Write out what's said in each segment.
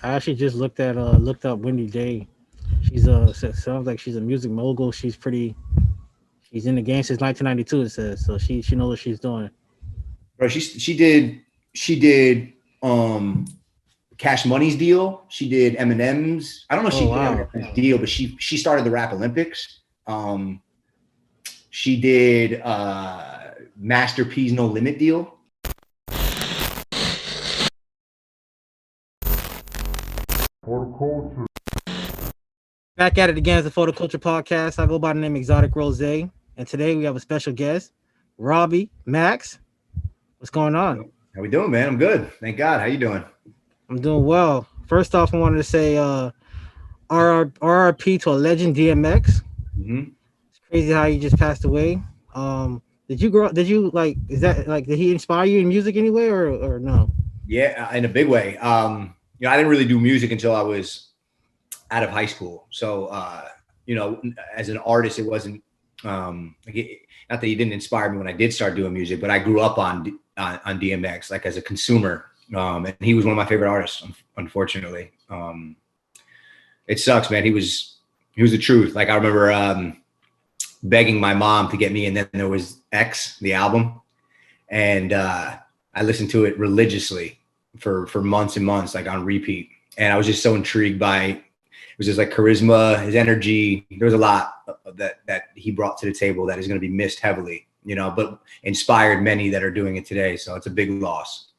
I actually just looked up Wendy Day. Sounds like she's a music mogul. She's in the game since 1992. It says so. She knows what she's doing. Bro, she did Cash Money's deal. She did Eminem's. I don't know if Oh she did wow. Eminem's deal, but she started the Rap Olympics. She did Master P's No Limit deal. Back at it again as the Photo Culture Podcast. I go by the name Exotic Rose, and today we have a special guest, Robbie, Maxx. What's going on? How we doing, man? I'm good. Thank God. How you doing? I'm doing well. First off, I wanted to say RRP to a legend, DMX. Mm-hmm. It's crazy how he just passed away. Did you grow? Did you like? Is that like? Did he inspire you in music anyway, or no? Yeah, in a big way. I didn't really do music until I was out of high school. So, as an artist, it wasn't not that he didn't inspire me when I did start doing music, but I grew up on DMX, like as a consumer. And he was one of my favorite artists, unfortunately. It sucks, man. He was the truth. Like I remember begging my mom to get me, and then there was X, the album. And I listened to it religiously for months and months, like on repeat. And I was just so intrigued by it. Was just like charisma, his energy. There was a lot that he brought to the table that is going to be missed heavily, but inspired many that are doing it today. So it's a big loss.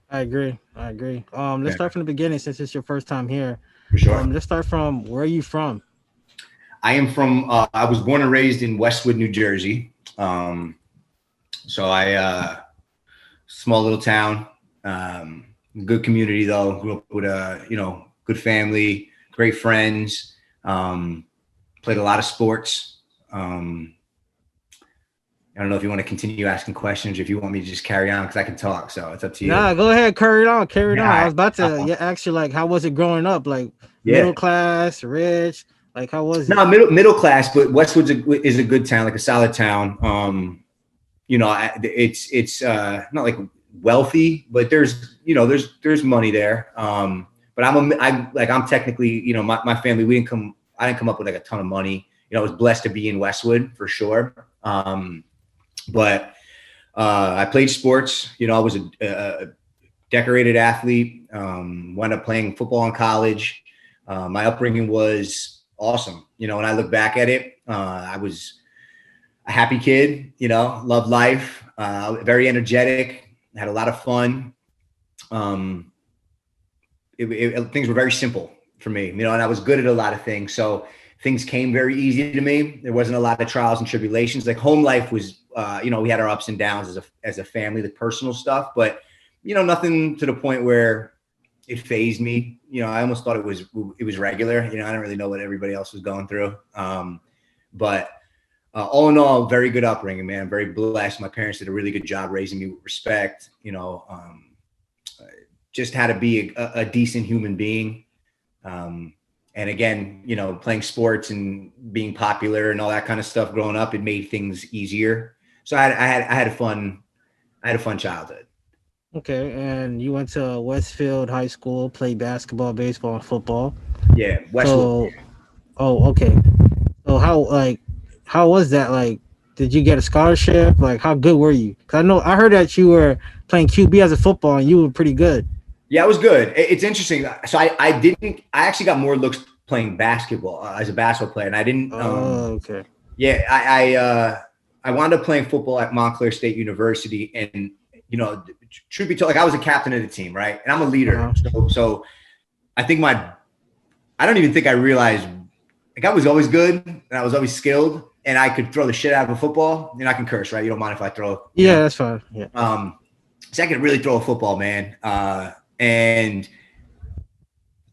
I agree. Let's start from the beginning since it's your first time here. For sure. Let's start from where are you from? I am from. I was born and raised in Westwood, New Jersey. So small little town, good community though. Grew up with a good family. Great friends, played a lot of sports. I don't know if you want to continue asking questions or if you want me to just carry on because I can talk. So it's up to you. Nah, go ahead, carry it on. I was about to ask you, like, how was it growing up? Like, middle class, rich? Like, how was it? No, middle class, but Westwood is a good town, like a solid town. It's not like wealthy, but there's money there. But I'm technically, my family, I didn't come up with like a ton of money. I was blessed to be in Westwood for sure. But I played sports, I was a decorated athlete, wound up playing football in college. My upbringing was awesome. When I look back at it, I was a happy kid, loved life, very energetic, had a lot of fun. Things were very simple for me, and I was good at a lot of things. So things came very easy to me. There wasn't a lot of trials and tribulations. Like home life was, we had our ups and downs as a family, the personal stuff, but nothing to the point where it fazed me. I almost thought it was regular. I didn't really know what everybody else was going through. But all in all, very good upbringing, man. I'm very blessed. My parents did a really good job raising me with respect. Just how to be a decent human being. And again, playing sports and being popular and all that kind of stuff growing up, it made things easier. So I had a fun childhood. Okay, and you went to Westfield High School, played basketball, baseball, and football. Yeah, Westwood. Okay. So how was that? Like, did you get a scholarship? Like, how good were you? Because I heard that you were playing QB as a football, and you were pretty good. Yeah, it was good. It's interesting. So I actually got more looks playing basketball as a basketball player, and I didn't. Okay. Yeah, I wound up playing football at Montclair State University, and truth be told, like I was a captain of the team, right? And I'm a leader, so I think I don't even think I realized, like I was always good and I was always skilled, and I could throw the shit out of a football. I can curse, right? You don't mind if I throw? Yeah, that's fine. Yeah. So I could really throw a football, man. And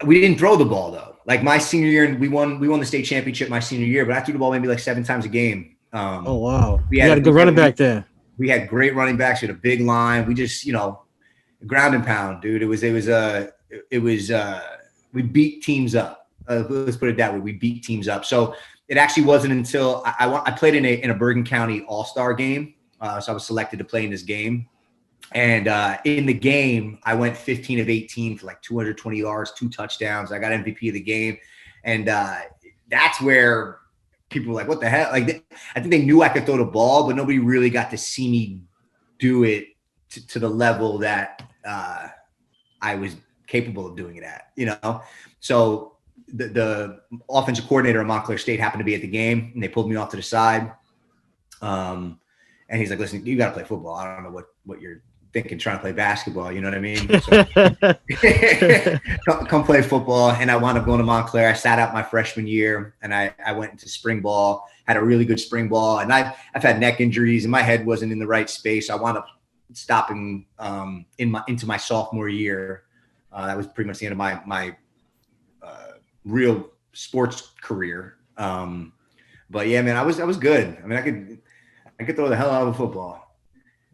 we didn't throw the ball though. Like my senior year, and we won the state championship my senior year, but I threw the ball maybe like 7 times a game. Oh wow! We had a good running back there. We had great running backs. We had a big line. We just, ground and pound, dude. We beat teams up. Let's put it that way. We beat teams up. So it actually wasn't until I played in a Bergen County All-Star game. So I was selected to play in this game. And in the game, I went 15 of 18 for like 220 yards, 2 touchdowns. I got MVP of the game. And that's where people were like, what the hell? Like, I think they knew I could throw the ball, but nobody really got to see me do it to the level that I was capable of doing it at, you know? So the offensive coordinator of Montclair State happened to be at the game, and they pulled me off to the side. And he's like, listen, you got to play football. I don't know what you're thinking, trying to play basketball. You know what I mean? So, come play football. And I wound up going to Montclair. I sat out my freshman year, and I went into spring ball, had a really good spring ball. And I've had neck injuries, and my head wasn't in the right space. I wound up stopping into my sophomore year. That was pretty much the end of my real sports career. But yeah, man, I was good. I mean, I could throw the hell out of a football.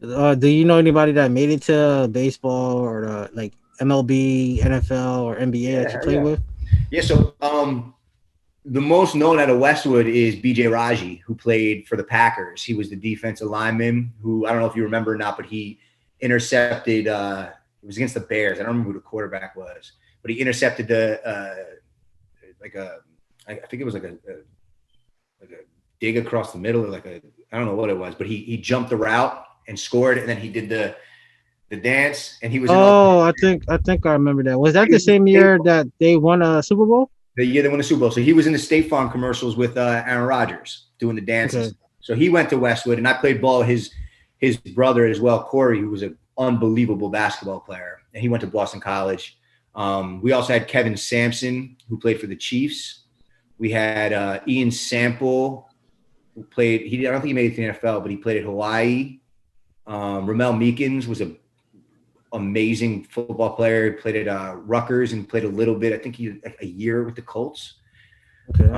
Do you know anybody that made it to baseball or like MLB, NFL, or NBA that you played with? Yeah. So the most known out of Westwood is BJ Raji, who played for the Packers. He was the defensive lineman who, I don't know if you remember or not, but he intercepted. It was against the Bears. I don't remember who the quarterback was, but he intercepted I think it was like a dig across the middle, or I don't know what it was, but he jumped the route and scored, and then he did the dance, and he was. I think I remember that. Was that the same year that they won a Super Bowl? The year they won the Super Bowl. So he was in the State Farm commercials with Aaron Rodgers doing the dances. Okay. So he went to Westwood, and I played ball. His brother as well, Corey, who was an unbelievable basketball player, and he went to Boston College. We also had Kevin Sampson, who played for the Chiefs. We had Ian Sample, who played. I don't think he made it to the NFL, but he played at Hawaii. Ramel Meekins was an amazing football player. He played at Rutgers and played a little bit. I think he had a year with the Colts. Okay.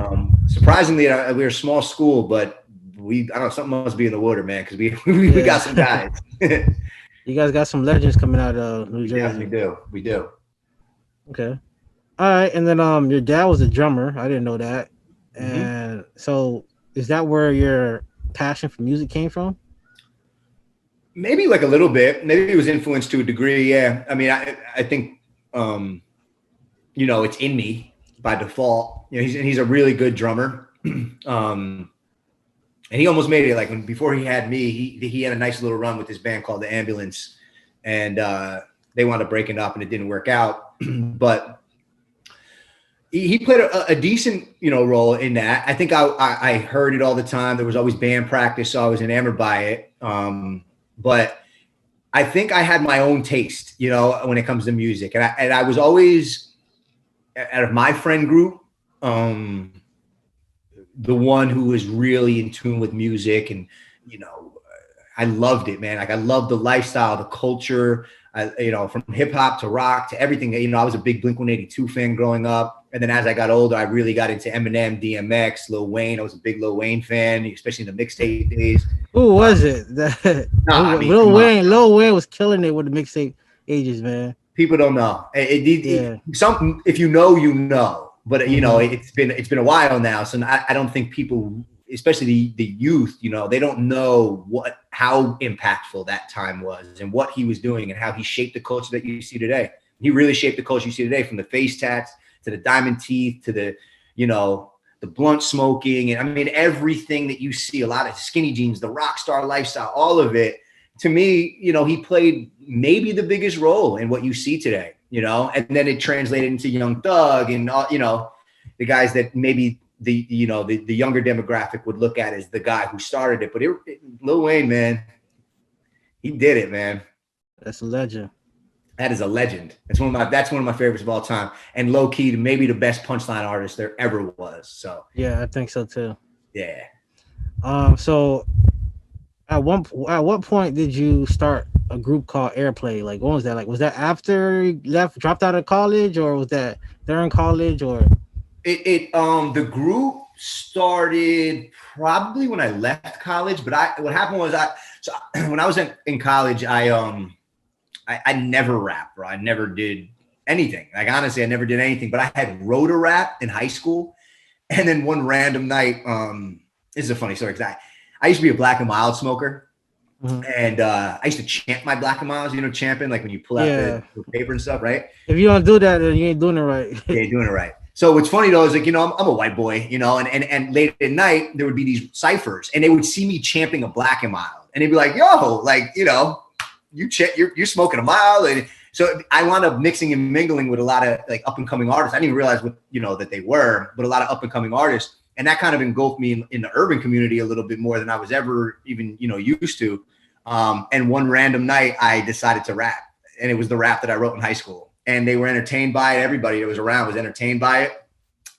Surprisingly, we were a small school, but I don't know, something must be in the water, man, because we got some guys. You guys got some legends coming out of New Jersey. Yeah, we do. Okay. All right, and then your dad was a drummer. I didn't know that. And so is that where your passion for music came from? Maybe like a little bit. Maybe it was influenced to a degree. Yeah. I mean, I think, it's in me by default. You know, he's a really good drummer. And he almost made it. Like before he had me, he had a nice little run with this band called The Ambulance, and they wound up breaking up, and it didn't work out. But he played a decent, role in that. I think I heard it all the time. There was always band practice, so I was enamored by it. But I think I had my own taste, when it comes to music. And I was always, out of my friend group, the one who was really in tune with music. And, I loved it, man. Like I loved the lifestyle, the culture, from hip hop to rock to everything. I was a big Blink-182 fan growing up. And then as I got older, I really got into Eminem, DMX, Lil Wayne. I was a big Lil Wayne fan, especially in the mixtape days. Who was it? Lil Wayne. Lil Wayne was killing it with the mixtape ages, man. People don't know. If you know, you know. But it's been a while now, so I don't think people, especially the youth, they don't know how impactful that time was and what he was doing and how he shaped the culture that you see today. He really shaped the culture you see today, from the face tats to the diamond teeth to the blunt smoking, and I mean everything that you see, a lot of skinny jeans, the rock star lifestyle, all of it. To me, he played maybe the biggest role in what you see today, and then it translated into Young Thug and the guys that maybe the younger demographic would look at as the guy who started it. But Lil Wayne, man, he did it, man. That's a legend. That is a legend. That's one of my favorites of all time, and low key, maybe the best punchline artist there ever was. So yeah, I think so too. Yeah. So at what point did you start a group called Airplay? Like, when was that? Like, was that after you dropped out of college, or was that during college, or? The group started probably when I left college, but what happened was when I was in college, I never rapped, bro. I never did anything. Like, honestly, I never did anything, but I had wrote a rap in high school. And then one random night, this is a funny story, because I used to be a Black and Mild smoker. Mhm. And I used to champ my black and miles, champing, like when you pull out Yeah. the paper and stuff, right? If you don't do that, then you ain't doing it right. Yeah, you're doing it right. So what's funny though is like, I'm a white boy, and late at night there would be these ciphers and they would see me champing a black and mild and they'd be like, yo, like, you're smoking a mile. And so I wound up mixing and mingling with a lot of like up and coming artists. I didn't even realize what, that they were, but a lot of up and coming artists. And that kind of engulfed me in the urban community a little bit more than I was ever even, used to. And one random night I decided to rap, and it was the rap that I wrote in high school, and they were entertained by it. Everybody that was around was entertained by it.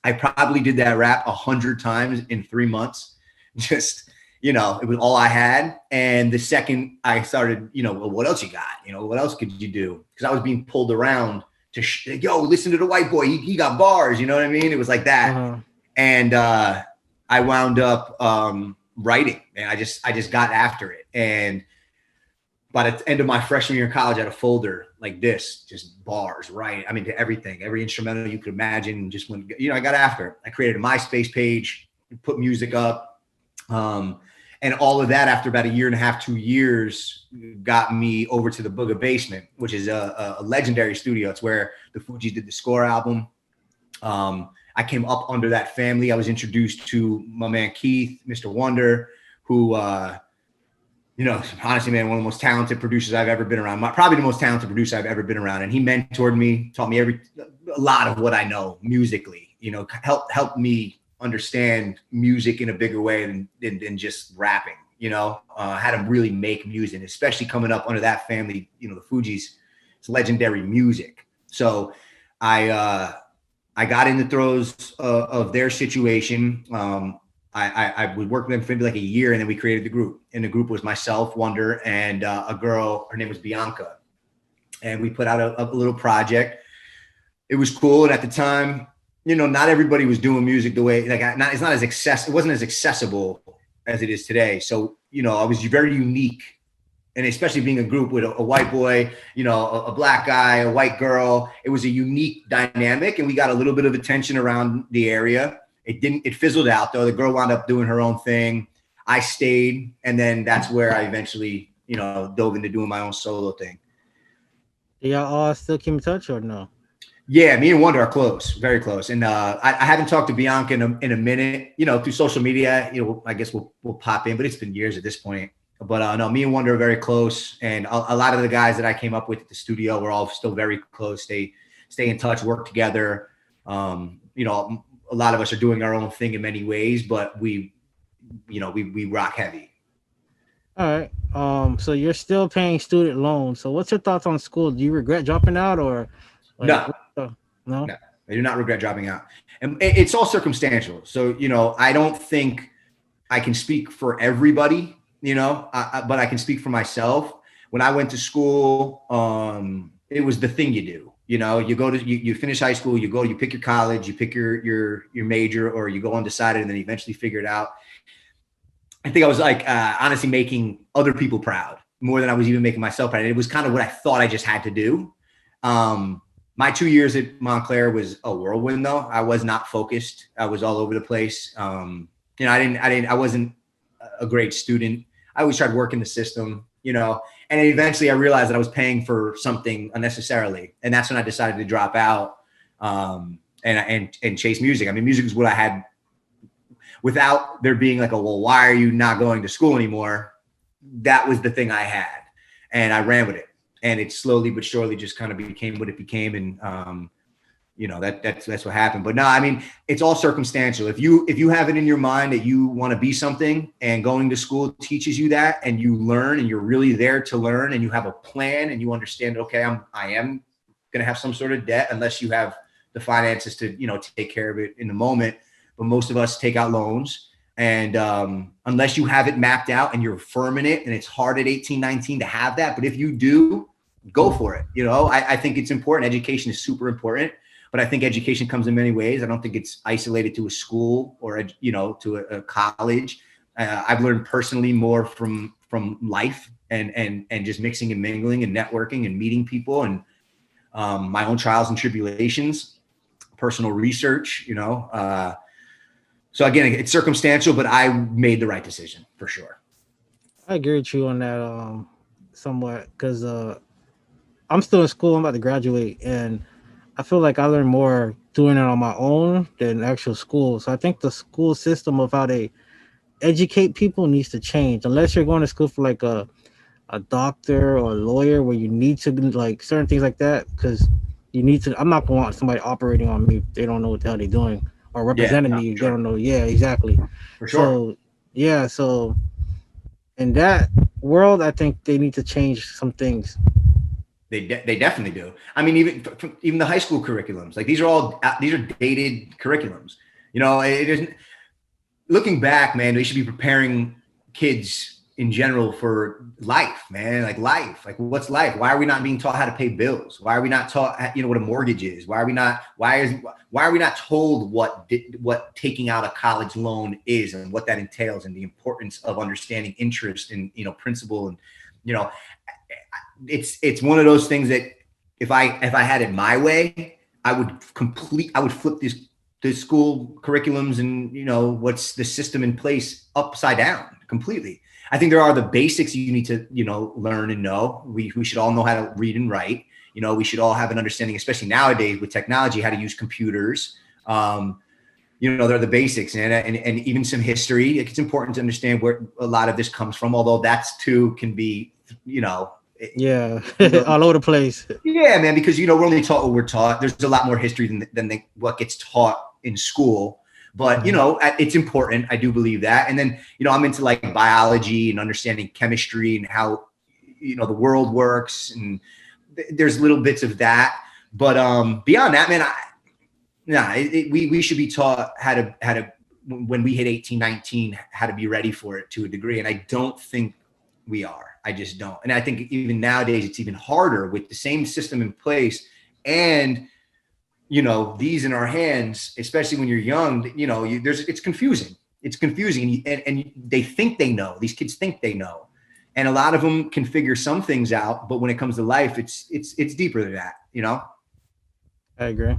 I probably did that rap 100 times in 3 months. Just, it was all I had. And the second I started, well, what else you got? What else could you do? Because I was being pulled around to, yo, listen to the white boy. He got bars. You know what I mean? It was like that. Uh-huh. And I wound up writing, and I just got after it. And by the end of my freshman year in college, I had a folder like this, just bars, right? I mean, to everything, every instrumental you could imagine. Just when, I got after it. I created a MySpace page, put music up. And all of that after about a year and a half, 2 years, got me over to the Booga Basement, which is a legendary studio. It's where the Fugees did the Score album. I came up under that family. I was introduced to my man Keith, Mr. Wonder, who, honestly, man, one of the most talented producers I've ever been around. Probably the most talented producer I've ever been around. And he mentored me, taught me a lot of what I know musically, helped me understand music in a bigger way than just rapping, how to really make music, especially coming up under that family, the Fugees. It's legendary music. So I got in the throes of their situation. I would work with them for maybe like a year, and then we created the group. And the group was myself, Wonder, and a girl. Her name was Bianca. And we put out a little project. It was cool. And at the time, not everybody was doing music the way, like, it's not as it wasn't as accessible as it is today. So, I was very unique. And especially being a group with a white boy, a black guy, a white girl, it was a unique dynamic. And we got a little bit of attention around the area. It fizzled out though. The girl wound up doing her own thing. I stayed. And then that's where I eventually, dove into doing my own solo thing. Do y'all all still keep in touch or no? Yeah, me and Wonder are close, very close. And I haven't talked to Bianca in a minute, through social media, I guess we'll pop in, but it's been years at this point. But no, me and Wonder are very close. And a lot of the guys that I came up with at the studio, we're all still very close. They stay in touch, work together. A lot of us are doing our own thing in many ways, but we rock heavy. All right. So you're still paying student loans. So what's your thoughts on school? Do you regret dropping out or? No, I do not regret dropping out. And it's all circumstantial. So, I don't think I can speak for everybody, but I can speak for myself. When I went to school, it was the thing you do. You go to you finish high school, you pick your college, you pick your major, or you go undecided and then eventually figure it out. I think I was like honestly making other people proud more than I was even making myself proud. It was kind of what I thought I just had to do. My 2 years at Montclair was a whirlwind though. I was not focused. I was all over the place. I wasn't a great student. I always tried to work in the system, and then eventually I realized that I was paying for something unnecessarily. And that's when I decided to drop out and chase music. I mean, music is what I had without there being like, well, why are you not going to school anymore? That was the thing I had, and I ran with it. And it slowly but surely just kind of became what it became. And, that's what happened. But no, I mean, it's all circumstantial. If you have it in your mind that you want to be something and going to school teaches you that, and you learn and you're really there to learn and you have a plan and you understand, okay, I am going to have some sort of debt unless you have the finances to, take care of it in the moment. But most of us take out loans. And unless you have it mapped out and you're firm in it, and it's hard at 18, 19 to have that. But if you do, go for it. I think it's important. Education is super important. But I think education comes in many ways. I don't think it's isolated to a school or, to a college. I've learned personally more from life and just mixing and mingling and networking and meeting people and my own trials and tribulations, personal research, So again, it's circumstantial, but I made the right decision for sure. I agree with you on that somewhat because I'm still in school. I'm about to graduate, and I feel like I learned more doing it on my own than actual school. So I think the school system of how they educate people needs to change. Unless you're going to school for like a doctor or a lawyer where you need to like certain things like that because you need to. I'm not going to want somebody operating on me if they don't know what the hell they're doing or Yeah, representing no, me. for They sure. don't know. Yeah, exactly. For sure. So yeah, so in that world, I think they need to change some things. They definitely do. I mean, even the high school curriculums, like these are dated curriculums. You know, it isn't. Looking back, man, they should be preparing kids in general for life, man. Like life, like what's life? Why are we not being taught how to pay bills? Why are we not taught, what a mortgage is? Why are we not? Why are we not told what taking out a college loan is and what that entails and the importance of understanding interest and principle and you know, it's one of those things that if I had it my way, I would flip the school curriculums and what's the system in place upside down completely. I think there are the basics you need to learn and know. We should all know how to read and write. We should all have an understanding, especially nowadays with technology, how to use computers. They're the basics, and even some history. It's important to understand where a lot of this comes from, although that's too can be Yeah, a little. all over the place. Yeah, man, because we're only taught what we're taught. There's a lot more history than what gets taught in school. But Mhm. it's important. I do believe that. And then I'm into like biology and understanding chemistry and how the world works. And there's little bits of that. But beyond that, man, we should be taught how to when we hit 18, 19, how to be ready for it to a degree. And I don't think we are. I just don't. And I think even nowadays it's even harder with the same system in place and these in our hands, especially when you're young. It's confusing. It's confusing, and they think they know. These kids think they know, and a lot of them can figure some things out. But when it comes to life, it's deeper than that. I agree.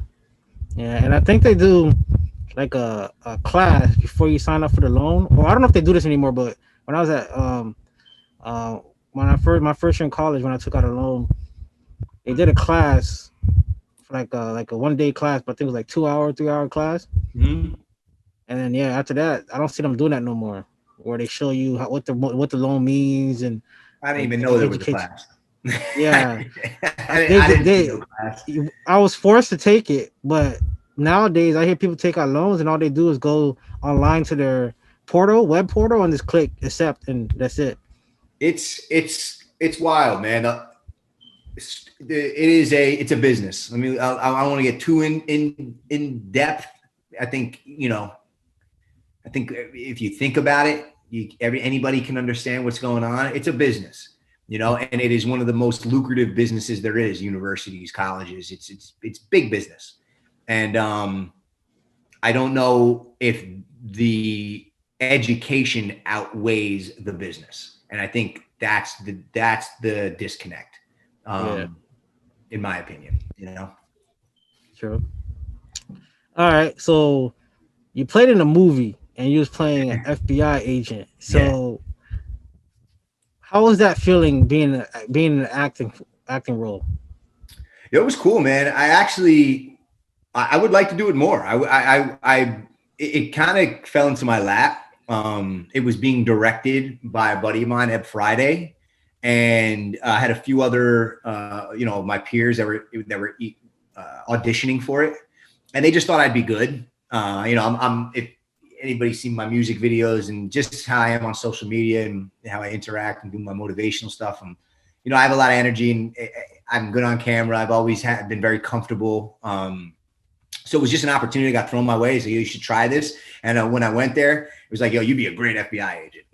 Yeah, and I think they do like a class before you sign up for the loan. Or I don't know if they do this anymore, but when I was at uh when I first my first year in college when I took out a loan, they did a class for like a 1 day class, but I think it was like 2 hour, 3 hour class. Mm-hmm. And then yeah, after that, I don't see them doing that no more. Where they show you what the loan means and I didn't like even they know there was a educate you. class. Yeah, I didn't see no class. I was forced to take it, but nowadays I hear people take out loans and all they do is go online to their web portal, and just click accept, and that's it. It's wild, man. It's a business. I mean, I don't want to get too in depth. I think I think if you think about it, anybody can understand what's going on. It's a business, and it is one of the most lucrative businesses there is. Universities, colleges, it's big business, and I don't know if the education outweighs the business, and I think that's the disconnect, Yeah, um, in my opinion. true. All right, so you played in a movie and you was playing an FBI agent. Yeah. So how was that feeling being in an acting role? It was cool, man. I would like to do it more. It kind of fell into my lap. It was being directed by a buddy of mine, Eb Friday, and I had a few other, my peers that were auditioning for it, and they just thought I'd be good. If anybody's seen my music videos and just how I am on social media and how I interact and do my motivational stuff, I have a lot of energy and I'm good on camera. I've always been very comfortable. So it was just an opportunity that got thrown my way. So you should try this. And when I went there, it was like, yo, you'd be a great FBI agent.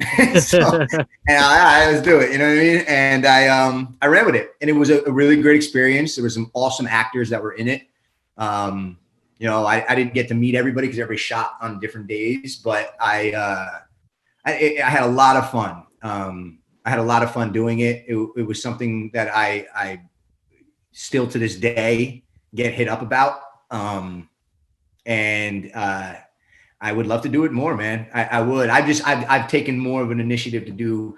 So, and let's do it. You know what I mean? And I ran with it, and it was a really great experience. There were some awesome actors that were in it. I didn't get to meet everybody because everybody shot on different days, but I had a lot of fun. I had a lot of fun doing it. It was something that I still to this day get hit up about. And I would love to do it more, man. I would. I've taken more of an initiative to do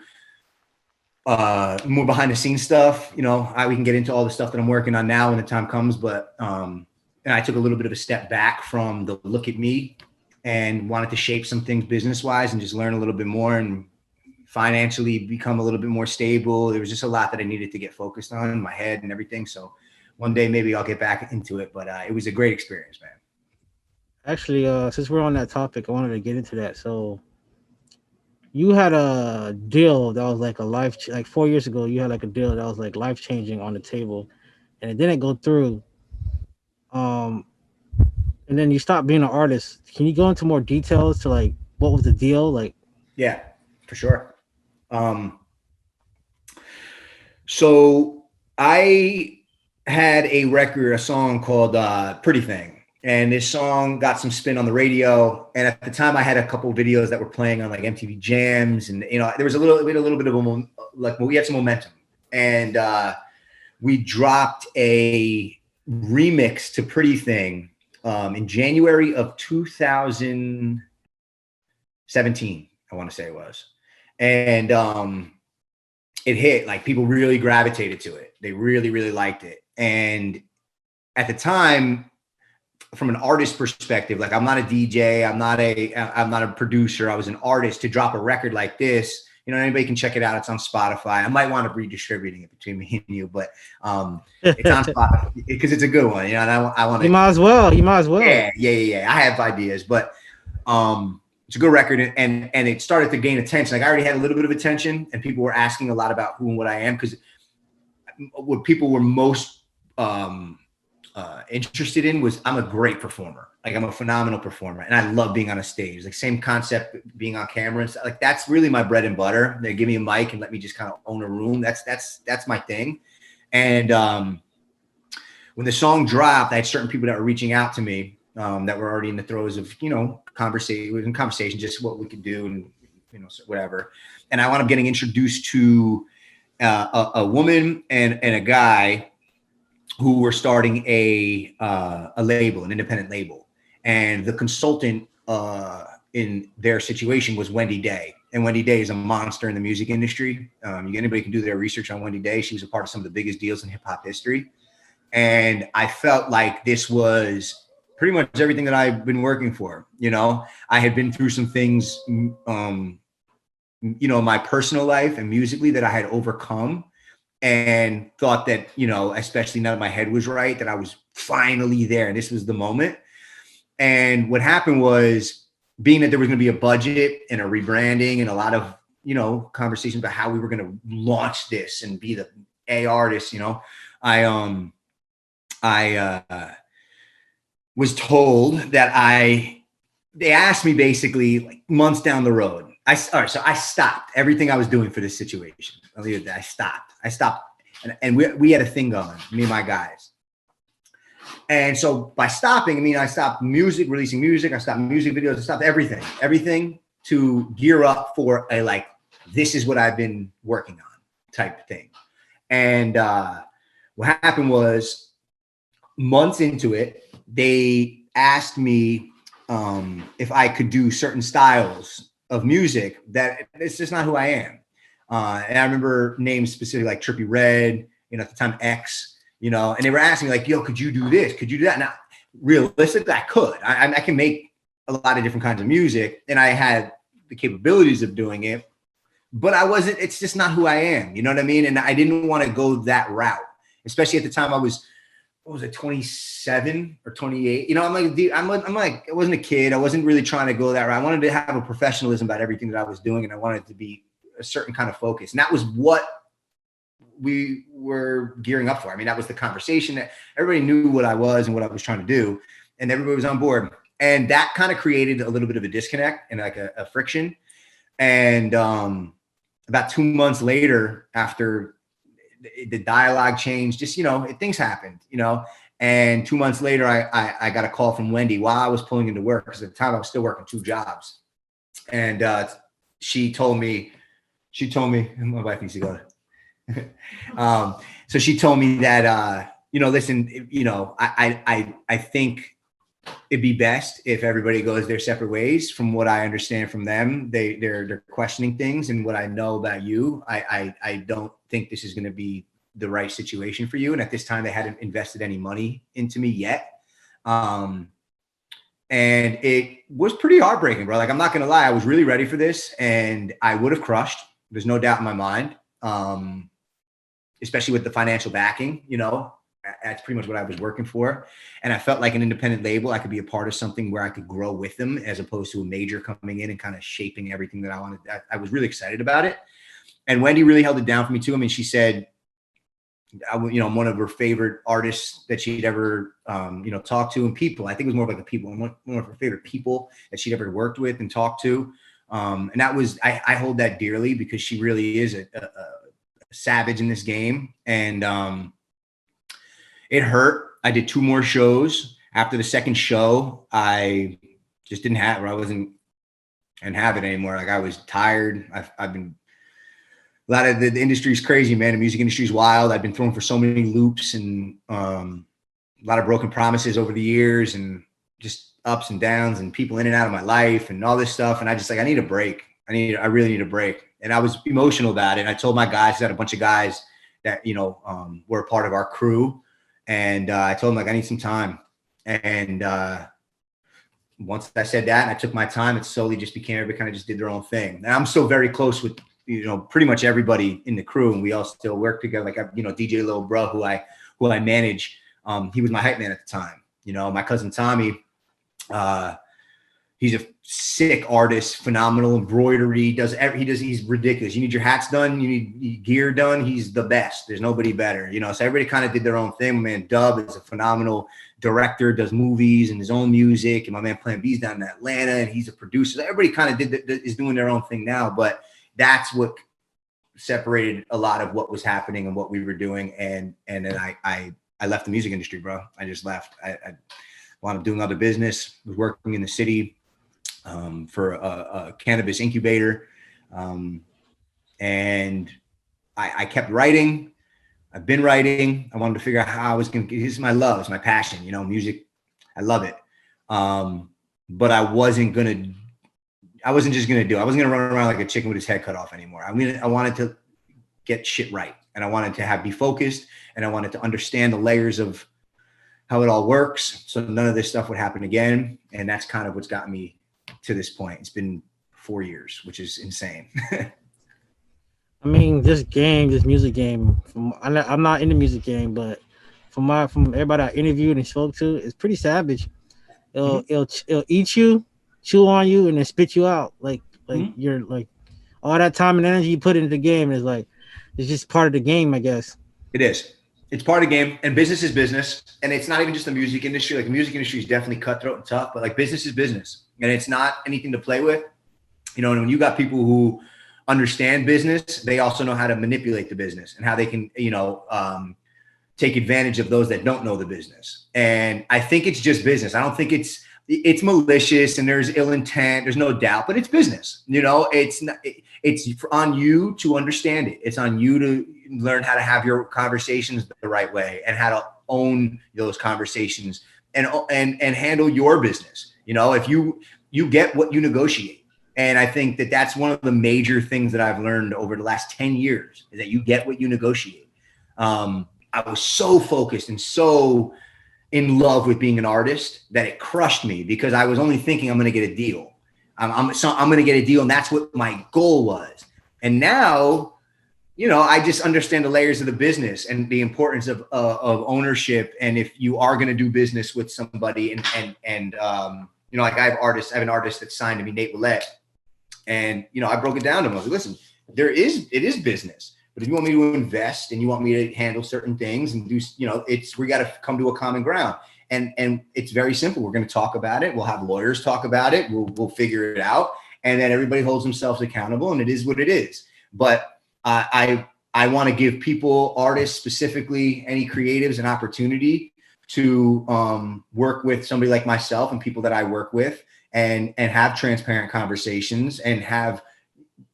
more behind the scenes stuff. We can get into all the stuff that I'm working on now when the time comes. But and I took a little bit of a step back from the look at me and wanted to shape some things business wise and just learn a little bit more and financially become a little bit more stable. There was just a lot that I needed to get focused on in my head and everything. So one day maybe I'll get back into it. But it was a great experience, man. Actually, since we're on that topic, I wanted to get into that. So you had a deal that was like like 4 years ago. You had like a deal that was like life changing on the table, and it didn't go through. Um, and then you stopped being an artist. Can you go into more details to like what was the deal? Like, Yeah, for sure. So I had a song called Pretty Thing. And this song got some spin on the radio. And at the time I had a couple videos that were playing on like MTV Jams. And, there was a little bit of we had some momentum. And we dropped a remix to Pretty Thing in January of 2017, I want to say it was. And it hit, like people really gravitated to it. They really, really liked it. And at the time, from an artist perspective, like I'm not a DJ, I'm not a producer. I was an artist. To drop a record like this, anybody can check it out. It's on Spotify. I might want to redistributing it between me and you, but it's on Spotify because it's a good one. And I want to. You might as well. Yeah. I have ideas, but it's a good record, and it started to gain attention. Like I already had a little bit of attention, and people were asking a lot about who and what I am, because what people were most interested in was I'm a great performer. Like I'm a phenomenal performer, and I love being on a stage. Like same concept, being on camera and stuff. Like that's really my bread and butter. They give me a mic and let me just kind of own a room. That's my thing. And when the song dropped, I had certain people that were reaching out to me. That were already in the throes of, conversation, just what we could do and, whatever. And I wound up getting introduced to a woman and a guy who were starting a label, an independent label. And the consultant in their situation was Wendy Day. And Wendy Day is a monster in the music industry. Anybody can do their research on Wendy Day. She was a part of some of the biggest deals in hip hop history. And I felt like this was pretty much everything that I've been working for. I had been through some things, in my personal life and musically that I had overcome, and thought that, especially now that my head was right, that I was finally there and this was the moment. And what happened was, being that there was going to be a budget and a rebranding and a lot of, conversations about how we were going to launch this and be the A artist, I was told that they asked me basically like months down the road. So I stopped everything I was doing for this situation. I'll leave it there. I stopped. And we had a thing going, me and my guys. And so by stopping, I stopped releasing music. I stopped music videos. I stopped everything to gear up for this is what I've been working on type thing. And what happened was, months into it, they asked me if I could do certain styles of music that it's just not who I am. And I remember names specifically like Trippie Redd, at the time X, and they were asking me like, yo, could you do this? Could you do that? Now, realistically, I could. I can make a lot of different kinds of music, and I had the capabilities of doing it, but it's just not who I am. You know what I mean? And I didn't want to go that route, especially at the time I was, 27 or 28? I'm like, I wasn't a kid. I wasn't really trying to go that route. I wanted to have a professionalism about everything that I was doing, and I wanted it to be a certain kind of focus. And that was what we were gearing up for. That was the conversation that everybody knew what I was and what I was trying to do, and everybody was on board. And that kind of created a little bit of a disconnect and like a friction. And about 2 months later, after the dialogue changed, just, things happened, and 2 months later, I got a call from Wendy while I was pulling into work, because at the time I was still working 2 jobs. And she told me, my wife needs to go. So she told me that, listen, I think it'd be best if everybody goes their separate ways. From what I understand from them, they're questioning things, and what I know about you, I don't think this is going to be the right situation for you. And at this time, they hadn't invested any money into me yet. And it was pretty heartbreaking, bro. Like, I'm not going to lie. I was really ready for this, and I would have crushed. There's no doubt in my mind. Especially with the financial backing, you know, that's pretty much what I was working for. And I felt like an independent label, I could be a part of something where I could grow with them, as opposed to a major coming in and kind of shaping everything that I wanted. I was really excited about it. And Wendy really held it down for me too. I mean, she said, you know, I'm one of her favorite artists that she'd ever, you know, talked to, and people. I think it was more like the people, one of her favorite people that she'd ever worked with and talked to. And that was, I hold that dearly, because she really is a savage in this game. And it hurt. I did 2 more shows. After the second show, I just didn't have it anymore. Like, I was tired. I've been, a lot of the industry is crazy, man. The music industry is wild. I've been thrown for so many loops, and a lot of broken promises over the years, and just ups and downs, and people in and out of my life and all this stuff. And I just like, I need a break. I really need a break. And I was emotional about it. And I told my guys, I had a bunch of guys that, you know, were a part of our crew. And I told them, like, I need some time. And once I said that and I took my time, it slowly just became, everybody kind of just did their own thing. And I'm still very close with, you know, pretty much everybody in the crew. And we all still work together. Like, you know, DJ Lil Bro, who I manage, he was my hype man at the time. You know, my cousin Tommy, he's a sick artist, phenomenal embroidery. He's ridiculous. You need your hats done, you need gear done. He's the best. There's nobody better, you know? So everybody kind of did their own thing. My man Dub is a phenomenal director, does movies and his own music. And my man Plan B's down in Atlanta, and he's a producer. Everybody kind of is doing their own thing now, but that's what separated a lot of what was happening and what we were doing. And then I left the music industry, bro. I just left. I wound up doing other business, was working in the city for a cannabis incubator. And I kept writing. I've been writing. I wanted to figure out how I was going to, this is my love, it's my passion, you know, music. I love it. But I wasn't just going to do it. I wasn't going to run around like a chicken with his head cut off anymore. I mean, I wanted to get shit right, and I wanted to be focused, and I wanted to understand the layers of how it all works, so none of this stuff would happen again. And that's kind of what's got me to this point. It's been 4 years, which is insane. I mean, this music game, I'm not in the music game, but from everybody I interviewed and spoke to, it's pretty savage. It'll eat you, chew on you, and then spit you out. Like you're like, all that time and energy you put into the game is like, it's just part of the game, I guess. It is. It's part of the game, and business is business. And it's not even just the music industry. Like, the music industry is definitely cutthroat and tough, but like, business is business, and it's not anything to play with. You know, and when you got people who understand business, they also know how to manipulate the business and how they can, you know, take advantage of those that don't know the business. And I think it's just business. I don't think it's malicious and there's ill intent. There's no doubt, but it's business. You know, it's on you to understand it. It's on you to learn how to have your conversations the right way, and how to own those conversations and handle your business. You know, if you get what you negotiate. And I think that that's one of the major things that I've learned over the last 10 years, is that you get what you negotiate. I was so focused and so in love with being an artist that it crushed me, because I was only thinking I'm going to get a deal. I'm going to get a deal. And that's what my goal was. And now, you know, I just understand the layers of the business and the importance of ownership. And if you are going to do business with somebody and you know, like, I have an artist that signed to me, Nate Willette. And, you know, I broke it down to him. I was like, listen, it is business. But if you want me to invest and you want me to handle certain things and do, you know, we got to come to a common ground. And it's very simple. We're going to talk about it. We'll have lawyers talk about it. We'll figure it out. And then everybody holds themselves accountable, and it is what it is. But I want to give people, artists specifically, any creatives, an opportunity to work with somebody like myself and people that I work with, and have transparent conversations, and have,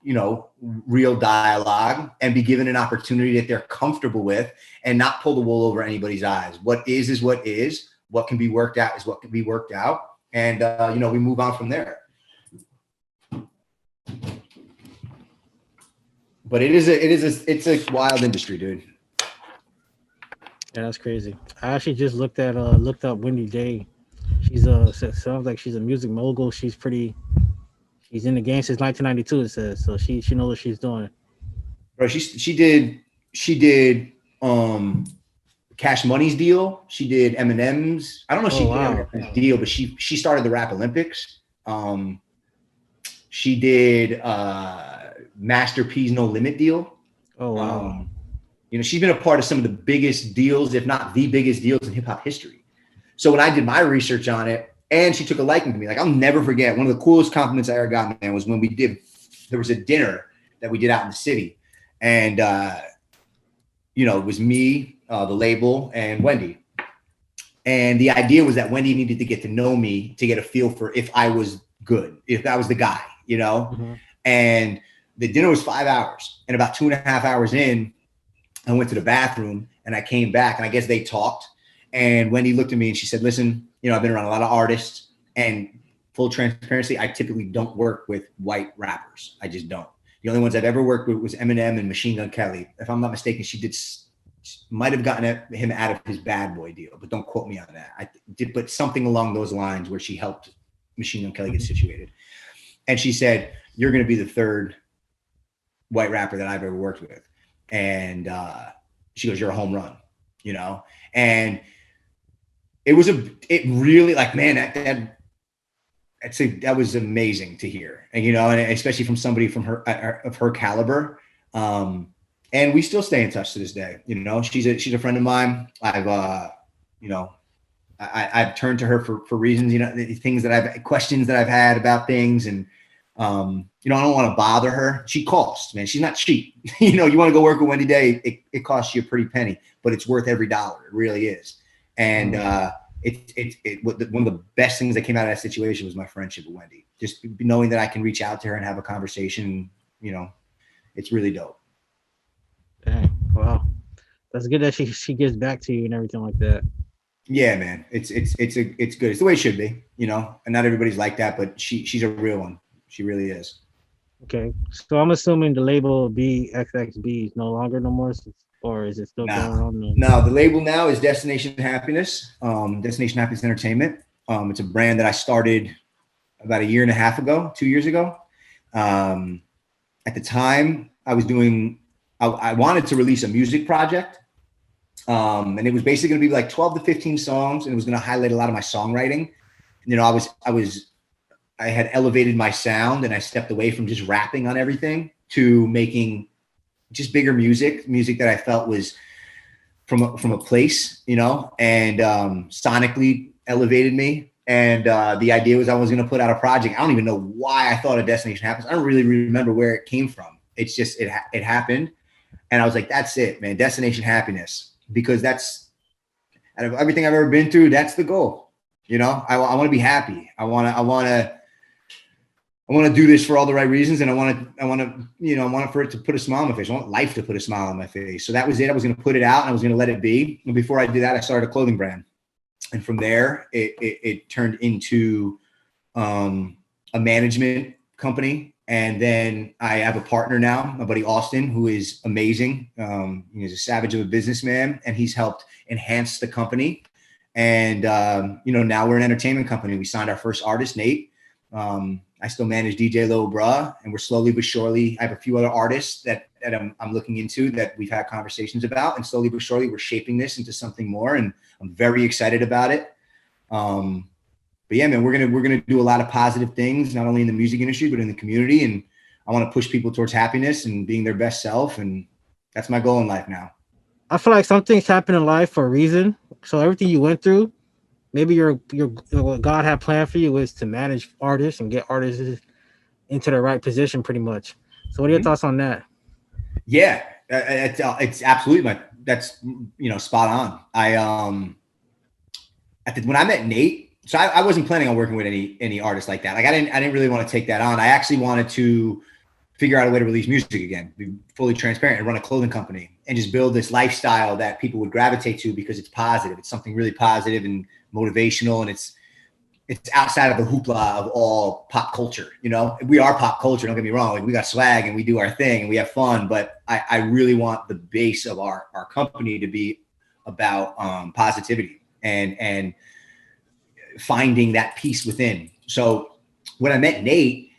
you know, real dialogue, and be given an opportunity that they're comfortable with, and not pull the wool over anybody's eyes. What is what is, what can be worked out is what can be worked out. And, we move on from there. But it's a wild industry, dude. Yeah, that's crazy. I actually just looked up Wendy Day. Sounds like she's a music mogul. She's in the game since 1992. It says so. She knows what she's doing. Bro, she did Cash Money's deal. She did Eminem's. I don't know if she did Eminem's deal, but she started the Rap Olympics. She did Master P's No Limit deal. Oh wow. She's been a part of some of the biggest deals, if not the biggest deals in hip hop history. So when I did my research on it, and she took a liking to me, like I'll never forget. One of the coolest compliments I ever got, man, was when there was a dinner that we did out in the city. And, it was me, the label, and Wendy. And the idea was that Wendy needed to get to know me to get a feel for if I was good, if I was the guy, Mm-hmm. And the dinner was 5 hours. And about 2.5 hours in, I went to the bathroom and I came back, and I guess they talked. And Wendy looked at me and she said, listen, I've been around a lot of artists, and full transparency, I typically don't work with white rappers. I just don't. The only ones I've ever worked with was Eminem and Machine Gun Kelly. If I'm not mistaken, she might have gotten him out of his Bad Boy deal, but don't quote me on that. I did, but something along those lines where she helped Machine Gun Kelly get situated. And she said, you're going to be the third white rapper that I've ever worked with. And she goes, you're a home run, and it really, like, man, I'd say that was amazing to hear. And, and especially from somebody of her caliber. And we still stay in touch to this day. She's a friend of mine. I've turned to her for reasons, things questions that I've had about things. And, I don't want to bother her. She costs, man. She's not cheap. You want to go work with Wendy Day. It costs you a pretty penny, but it's worth every dollar. It really is. And, one of the best things that came out of that situation was my friendship with Wendy. Just knowing that I can reach out to her and have a conversation, it's really dope. Dang, wow, that's good that she gives back to you and everything like that. Yeah, man, it's good. It's the way it should be, and not everybody's like that, but she's a real one. She really is. Okay, so I'm assuming the label BXXB is no more. Or is it still going on? No, the label now is Destination Happiness, Destination Happiness Entertainment. It's a brand that I started about 2 years ago. At the time, I wanted to release a music project. And it was basically going to be like 12 to 15 songs, and it was going to highlight a lot of my songwriting. I had elevated my sound, and I stepped away from just rapping on everything to making just bigger music that I felt was from a place, and sonically elevated me. And the idea was I was going to put out a project. I don't even know why I thought of Destination Happiness. I don't really remember where it came from. It's just, it happened. And I was like, that's it, man. Destination Happiness, because that's, out of everything I've ever been through, that's the goal. I want to be happy. I want to do this for all the right reasons, and I want for it to put a smile on my face. I want life to put a smile on my face. So that was it. I was going to put it out, and I was going to let it be. And before I did that, I started a clothing brand, and from there, it turned into a management company. And then I have a partner now, my buddy Austin, who is amazing. He's a savage of a businessman, and he's helped enhance the company. And now we're an entertainment company. We signed our first artist, Nate. I still manage DJ Lil Bruh, and we're slowly but surely, I have a few other artists that I'm looking into that we've had conversations about, and slowly but surely we're shaping this into something more, and I'm very excited about it. But yeah, man, we're gonna do a lot of positive things, not only in the music industry, but in the community. And I want to push people towards happiness and being their best self. And that's my goal in life now. I feel like some things happen in life for a reason. So everything you went through, maybe what God had planned for you was to manage artists and get artists into the right position, pretty much. So what are your thoughts on that? Yeah, it's absolutely that's spot on. When I met Nate, so I wasn't planning on working with any artists like that. Like I didn't really want to take that on. I actually wanted to figure out a way to release music again, be fully transparent, and run a clothing company and just build this lifestyle that people would gravitate to because it's positive. It's something really positive and motivational, and it's outside of the hoopla of all pop culture. You know, we are pop culture. Don't get me wrong. Like, we got swag and we do our thing and we have fun, but I really want the base of our company to be about positivity and finding that peace within. So when I met Nate,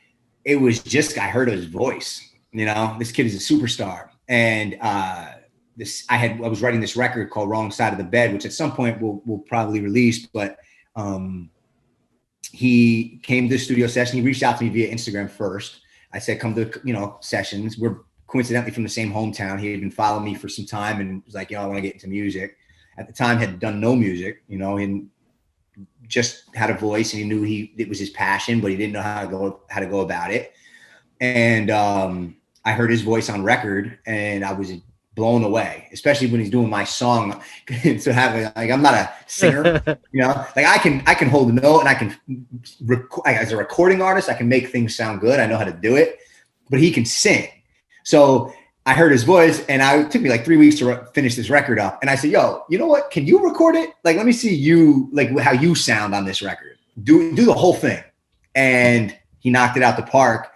it was just, I heard his voice. You know, this kid is a superstar, and I was writing this record called Wrong Side of the Bed, which at some point we'll probably release, but he came to the studio session. He reached out to me via Instagram first. I said, come to, you know, sessions. We're coincidentally from the same hometown. He had been following me for some time and was like, you know, I want to get into music. At the time, had done no music, you know, and just had a voice, and he knew it was his passion, but he didn't know how to go about it. And I heard his voice on record, and I was blown away, especially when he's doing my song. So I'm not a singer, you know, like I can hold a note, and I can as a recording artist, I can make things sound good. I know how to do it, but he can sing. So I heard his voice, and it took me like 3 weeks to finish this record up. And I said, yo, you know what? Can you record it? Like, let me see you, like how you sound on this record. Do the whole thing. And he knocked it out the park.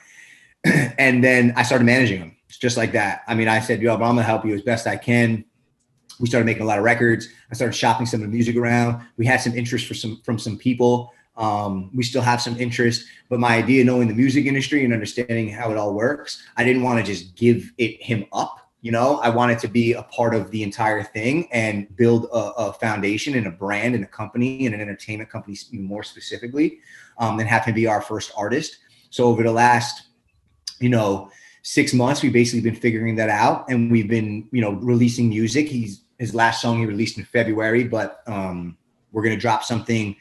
And then I started managing him just like that. I mean, I said, yo, but I'm gonna help you as best I can. We started making a lot of records. I started shopping some of the music around. We had some interest from some people. We still have some interest, but my idea, knowing the music industry and understanding how it all works, I didn't want to just give him up. You know, I wanted to be a part of the entire thing and build a foundation and a brand and a company and an entertainment company more specifically, and have him be our first artist. So over the last, 6 months, we've basically been figuring that out, and we've been, releasing music. His last song he released in February, but we're going to drop something.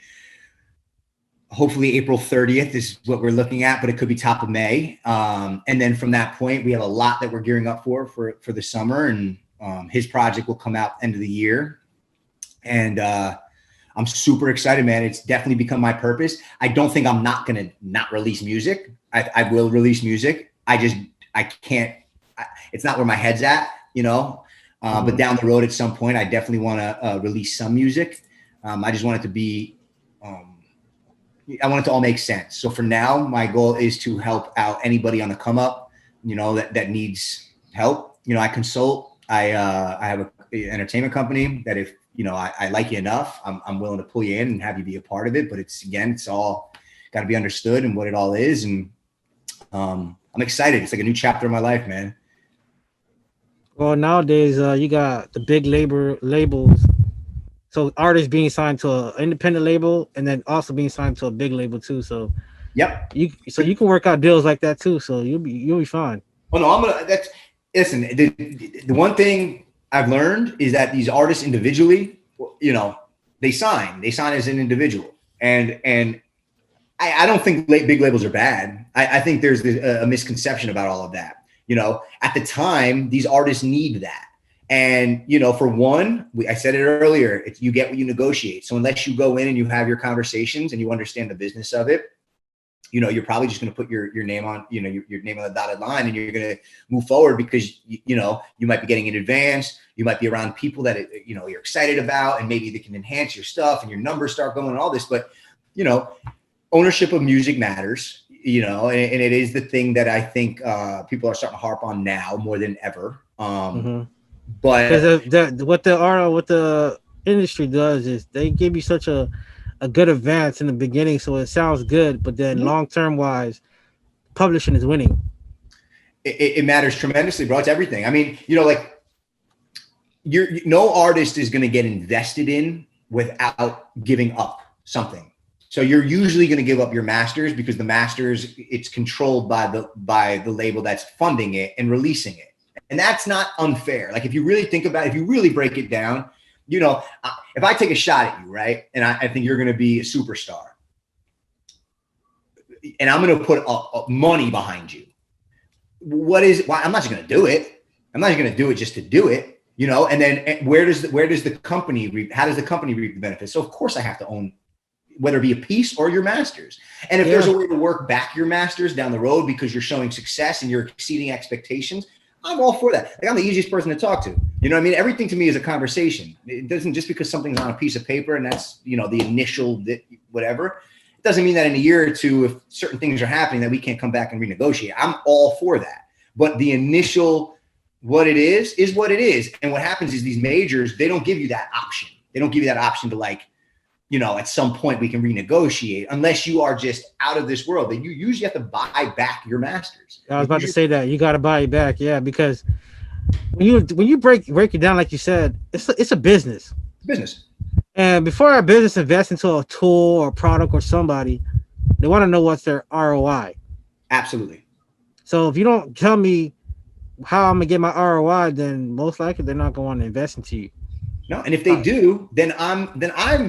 Hopefully April 30th is what we're looking at, but it could be top of May. And then from that point, we have a lot that we're gearing up for the summer, and his project will come out end of the year. And I'm super excited, man. It's definitely become my purpose. I don't think I'm not going to not release music. I will release music. I can't, it's not where my head's at, but down the road at some point, I definitely want to release some music. I just want it to be, I want it to all make sense. So for now, my goal is to help out anybody on the come up, that needs help. I consult. I have an entertainment company that if, I like you enough, I'm willing to pull you in and have you be a part of it. But it's all got to be understood and what it all is. And I'm excited. It's like a new chapter of my life, man. Well, nowadays, you got the big labels. So artists being signed to an independent label, and then also being signed to a big label too. So yep. You can work out deals like that too. So you'll be fine. Oh no, listen. The one thing I've learned is that these artists individually, they sign as an individual, and I don't think big labels are bad. I think there's a misconception about all of that. At the time, these artists need that. And, for one, I said it earlier, you get what you negotiate. So unless you go in and you have your conversations and you understand the business of it, you're probably just going to put your name on, your name on the dotted line, and you're going to move forward because, you might be getting in advance. You might be around people that, you're excited about, and maybe they can enhance your stuff and your numbers start going and all this. But, ownership of music matters, and it is the thing that I think people are starting to harp on now more than ever. But what the industry does is they give you such a good advance in the beginning, so it sounds good, but then long-term wise, publishing is winning. It matters tremendously, bro. It's everything. I mean, no artist is going to get invested in without giving up something. So you're usually going to give up your masters because the masters, it's controlled by the label that's funding it and releasing it. And that's not unfair. Like if you really think about it, if you really break it down, if I take a shot at you, right, and I think you're going to be a superstar, and I'm going to put money behind you, I'm not just going to do it. I'm not going to do it just to do it, And then where does the company reap? How does the company reap the benefits? So of course I have to own, whether it be a piece or your masters. And if there's a way to work back your masters down the road because you're showing success and you're exceeding expectations, I'm all for that. Like I'm the easiest person to talk to. You know what I mean? Everything to me is a conversation. It doesn't just because something's on a piece of paper and that's, you know, the initial whatever. It doesn't mean that in a year or two, if certain things are happening, that we can't come back and renegotiate. I'm all for that. But the initial, what it is what it is. And what happens is these majors, they don't give you that option. They don't give you that option to like, you know, at some point we can renegotiate unless you are just out of this world. That you usually have to buy back your masters. I was about to say that you got to buy it back. Yeah, because when you break it down, like you said, it's a business. Business. And before a business invests into a tool or product or somebody, they want to know what's their ROI. Absolutely. So if you don't tell me how I'm gonna get my ROI, then most likely they're not going to want to invest into you. No, and if they do, then I'm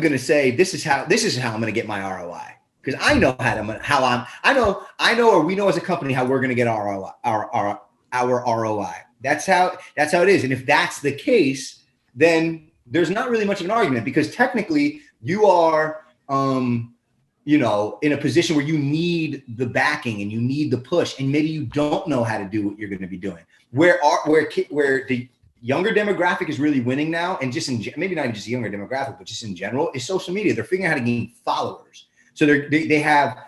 gonna say this is how I'm gonna get my ROI, because I know I know or we know as a company how we're gonna get our ROI. That's how it is. And if that's the case, then there's not really much of an argument, because technically you are you know, in a position where you need the backing and you need the push, and maybe you don't know how to do what you're going to be doing. Where the younger demographic is really winning now, and just maybe not even just younger demographic, but just in general, is social media. They're figuring out how to gain followers. So they have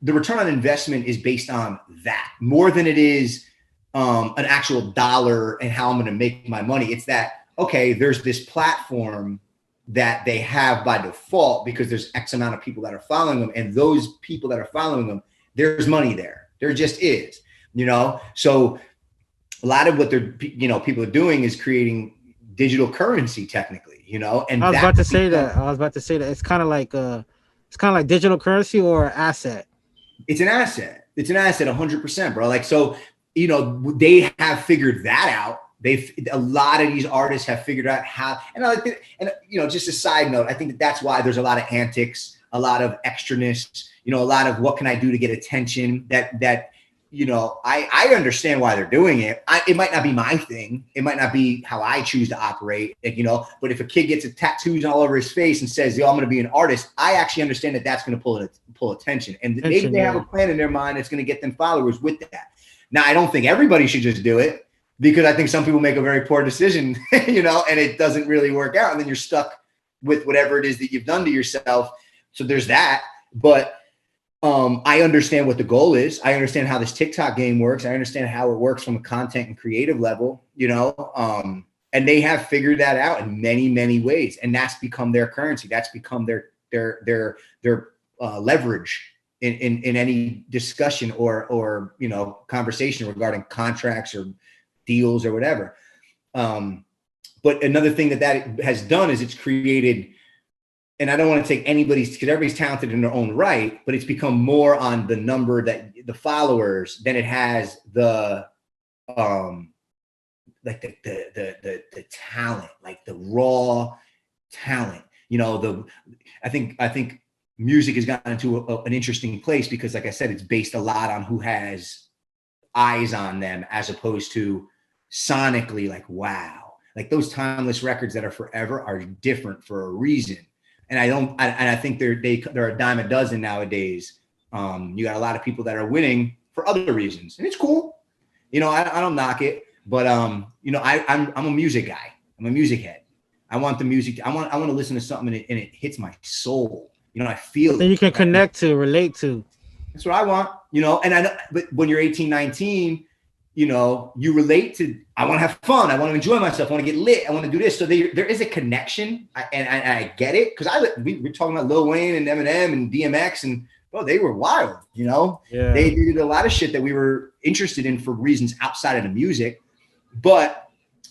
the return on investment is based on that more than it is an actual dollar and how I'm going to make my money. It's that, okay, there's this platform that they have by default because there's X amount of people that are following them, and those people that are following them, there's money there. There just is, you know? So a lot of what people are doing is creating digital currency technically, you know? And I was about to say that. It's kind of like digital currency or asset. It's an asset. It's an asset 100%, bro. Like, so, you know, they have figured that out. A lot of these artists have figured out how, and you know, just a side note, I think that's why there's a lot of antics, a lot of extraness, you know, a lot of what can I do to get attention that, you know, I understand why they're doing it. It might not be my thing. It might not be how I choose to operate, you know, but if a kid gets a tattoos all over his face and says, yo, I'm going to be an artist, I actually understand that that's going to pull attention. And maybe they have a plan in their mind that's going to get them followers with that. Now, I don't think everybody should just do it, because I think some people make a very poor decision, you know, and it doesn't really work out. And then you're stuck with whatever it is that you've done to yourself. So there's that. But I understand what the goal is. I understand how this TikTok game works. I understand how it works from a content and creative level, you know, and they have figured that out in many, many ways. And that's become their currency. That's become their leverage in any discussion or, you know, conversation regarding contracts or deals or whatever. But another thing that has done is it's created, and I don't want to take anybody's, because everybody's talented in their own right, but it's become more on the number that the followers than it has the like the talent, like the raw talent. You know, I think music has gotten into an interesting place because, like I said, it's based a lot on who has eyes on them, as opposed to sonically, like, wow, like those timeless records that are forever are different for a reason. And I think they're a dime a dozen nowadays. You got a lot of people that are winning for other reasons, and it's cool. You know, I don't knock it, but you know, I'm a music guy. I'm a music head. I want the music. I want to listen to something and it hits my soul. You know, I feel. Then you can connect to, relate to. That's what I want. You know, and I know, but when you're 18, 19. You know, you relate to, I want to have fun. I want to enjoy myself. I want to get lit. I want to do this. So there is a connection. And I get it. Because we're talking about Lil Wayne and Eminem and DMX. And, bro, they were wild, you know? Yeah. They did a lot of shit that we were interested in for reasons outside of the music. But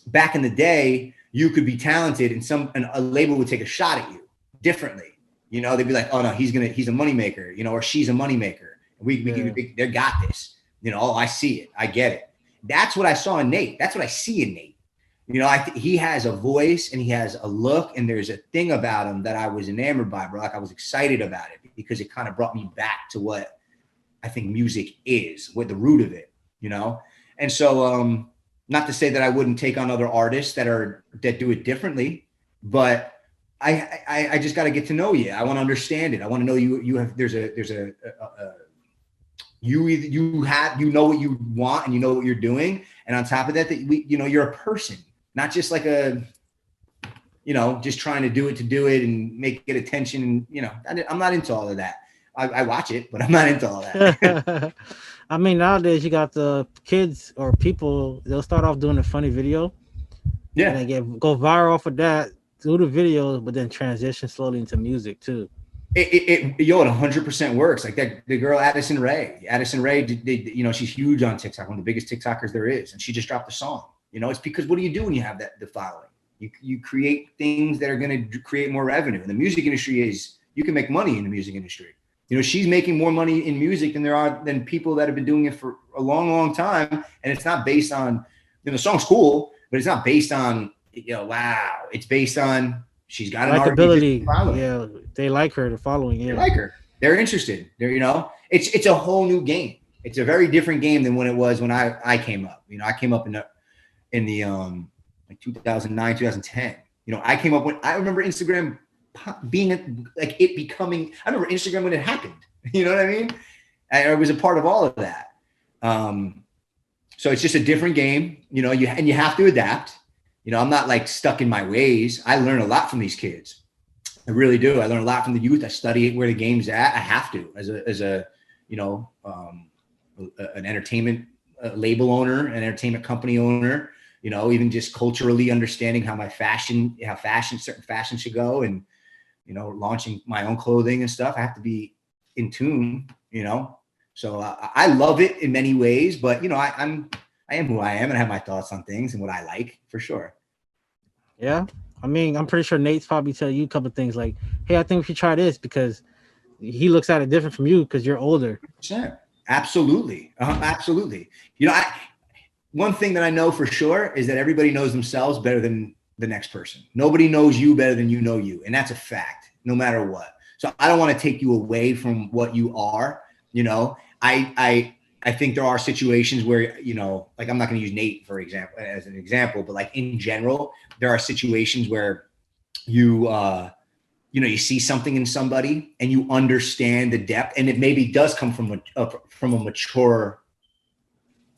back in the day, you could be talented and a label would take a shot at you differently. You know, they'd be like, oh, no, he's a moneymaker, you know, or she's a moneymaker. They got this. You know, oh, I see it. I get it. That's what I saw in Nate. That's what I see in Nate. You know, he has a voice and he has a look, and there's a thing about him that I was enamored by, bro. Like, I was excited about it because it kind of brought me back to what I think music is, what the root of it, you know? And so, not to say that I wouldn't take on other artists that do it differently, but I just got to get to know you. I want to understand it. I want to know you know what you want and you know what you're doing. And on top of that, you know, you're a person. not just like a, just trying to do it and get attention. And, I'm not into all of that. I watch it, but I'm not into all that. I mean, nowadays you got the kids or people, they'll start off doing a funny video and Yeah. then go viral for that, do the videos, but then transition slowly into music too. It 100% works. Like that, the girl Addison Rae, she's huge on TikTok, one of the biggest TikTokers there is, and she just dropped a song. It's because what do you do when you have the following? You create things that are going to create more revenue. And the music industry you can make money in the music industry. She's making more money in music than people that have been doing it for a long, long time. And it's not based on, the song's cool, but it's not based on, wow. It's based on she's got an likability. Yeah, they like her. The following, yeah, they like her. They're interested. It's a whole new game. It's a very different game than when it was when I came up. I came up in the like 2009, 2010. I came up when I remember Instagram being like it becoming. I remember Instagram when it happened. You know what I mean? I was a part of all of that. So it's just a different game. You have to adapt. I'm not like stuck in my ways. I learn a lot from these kids. I really do. I learn a lot from the youth. I study where the game's at. I have to, as a an entertainment label owner, an entertainment company owner. Even just culturally understanding how certain fashion should go, and launching my own clothing and stuff. I have to be in tune. So I love it in many ways, but I am who I am, and I have my thoughts on things and what I like for sure. Yeah. I mean, I'm pretty sure Nate's probably tell you a couple of things like, hey, I think we should try this because he looks at it different from you because you're older. 100%. Absolutely. Absolutely. One thing that I know for sure is that everybody knows themselves better than the next person. Nobody knows you better than you know you. And that's a fact, no matter what. So I don't want to take you away from what you are. I think there are situations where, like I'm not going to use Nate as an example, but like in general, there are situations where you see something in somebody and you understand the depth, and it maybe does come from a mature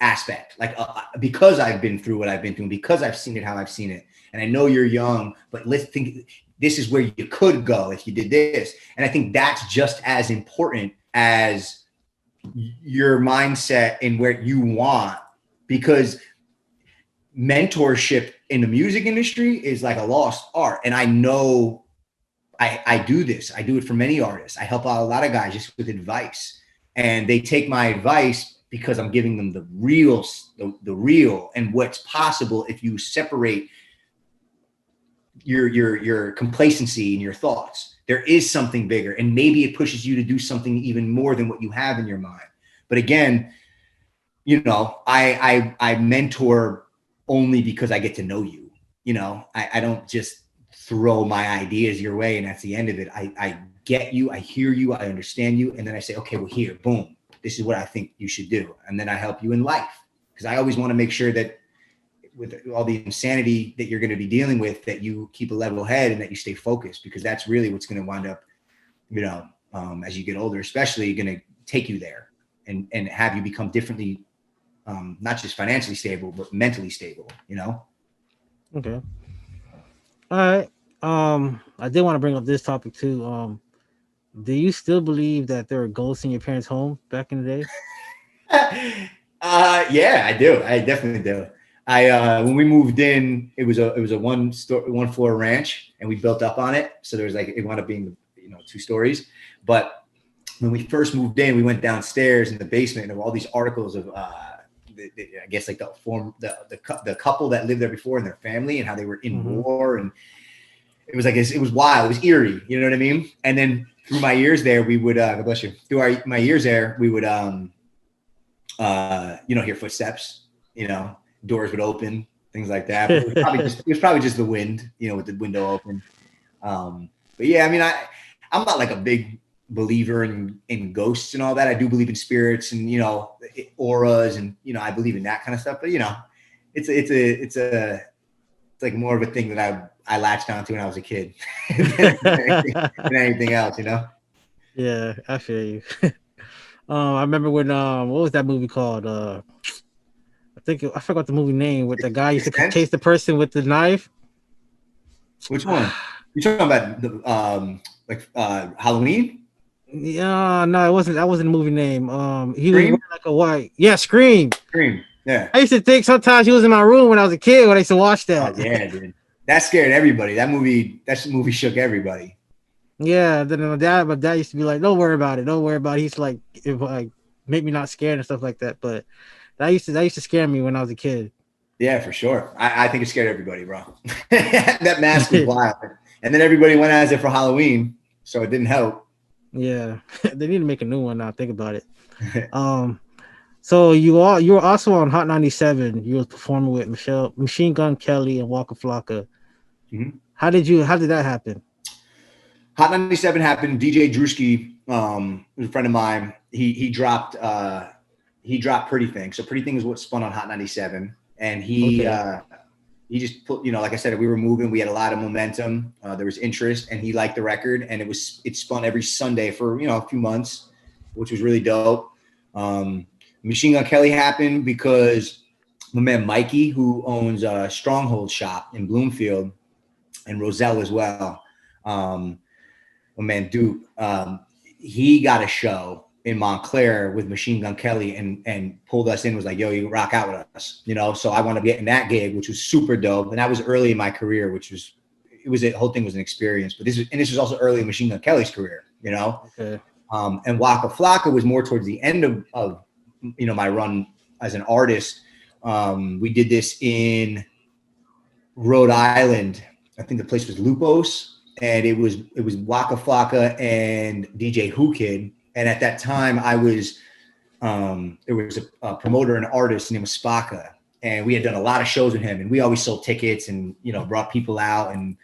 aspect, like because I've been through what I've been through, because I've seen it how I've seen it, and I know you're young, but let's think this is where you could go if you did this. And I think that's just as important as your mindset and where you want, because mentorship in the music industry is like a lost art. And I know I do this. I do it for many artists. I help out a lot of guys just with advice, and they take my advice because I'm giving them the real and what's possible if you separate your complacency and your thoughts. There is something bigger, and maybe it pushes you to do something even more than what you have in your mind. But again, I mentor only because I get to know you. I don't just throw my ideas your way and that's the end of it. I get you, I hear you, I understand you, and then I say, okay, well, here, boom, this is what I think you should do. And then I help you in life, because I always want to make sure that with all the insanity that you're going to be dealing with, that you keep a level head and that you stay focused, because that's really what's going to wind up, as you get older, especially going to take you there and have you become differently, not just financially stable, but mentally stable, Okay. All right. I did want to bring up this topic too. Do you still believe that there were ghosts in your parents' home back in the day? Yeah, I do. I definitely do. When we moved in, it was a one floor ranch, and we built up on it. So there was it wound up being 2 stories. But when we first moved in, we went downstairs in the basement, and there were all these articles of I guess like the couple that lived there before and their family, and how they were in war, and it was wild. It was eerie. You know what I mean? And then through my years there, we would God bless you. Through my years there, we would hear footsteps. Doors would open, things like that. But it was probably just the wind, with the window open. But yeah, I mean, I'm not like a big believer in ghosts and all that. I do believe in spirits and auras, and I believe in that kind of stuff. But it's like more of a thing that I latched onto when I was a kid than anything else. Yeah, I feel you. I remember when what was that movie called? I forgot the movie name with the guy used Sixth to Sense? chase the person with the knife. Which one? You're talking about the Halloween? Yeah, no, it wasn't. That wasn't a movie name. He was wearing Scream? like a white. Yeah, Scream. Scream. Yeah. I used to think sometimes he was in my room when I was a kid when I used to watch Oh that. yeah, dude. That scared everybody. That movie shook everybody. Yeah, then my dad used to be like, "Don't worry about it. Don't worry about it." He's like, if like make me not scared and stuff like that. But that used to scare me when I was a kid. Yeah, for sure. I think it scared everybody, bro. That mask was wild. And then everybody went as it for Halloween, so it didn't help. Yeah, they need to make a new one now. Think about it. Um, so you were also on Hot 97. You was performing with Machine Gun Kelly, and Waka Flocka. Mhm. How did that happen? Hot 97 happened. DJ Drewski, was a friend of mine. He dropped Pretty Thing. So Pretty Thing is what spun on Hot 97. And Okay. he just put, like I said, we were moving. We had a lot of momentum. There was interest, and he liked the record. And it spun every Sunday for a few months, which was really dope. Machine Gun Kelly happened because my man Mikey, who owns a Stronghold shop in Bloomfield, and Roselle as well. My man Duke, he got a show in Montclair with Machine Gun Kelly and pulled us in, was like, yo, you rock out with us, So I wound up getting that gig, which was super dope. And that was early in my career, the whole thing was an experience. But this was also early in Machine Gun Kelly's career, Okay. And Waka Flocka was more towards the end of my run as an artist. We did this in Rhode Island. I think the place was Lupos. And it was Waka Flocka and DJ Who Kid. And at that time, I was there was a promoter and artist named Spaka, and we had done a lot of shows with him. And we always sold tickets and brought people out, and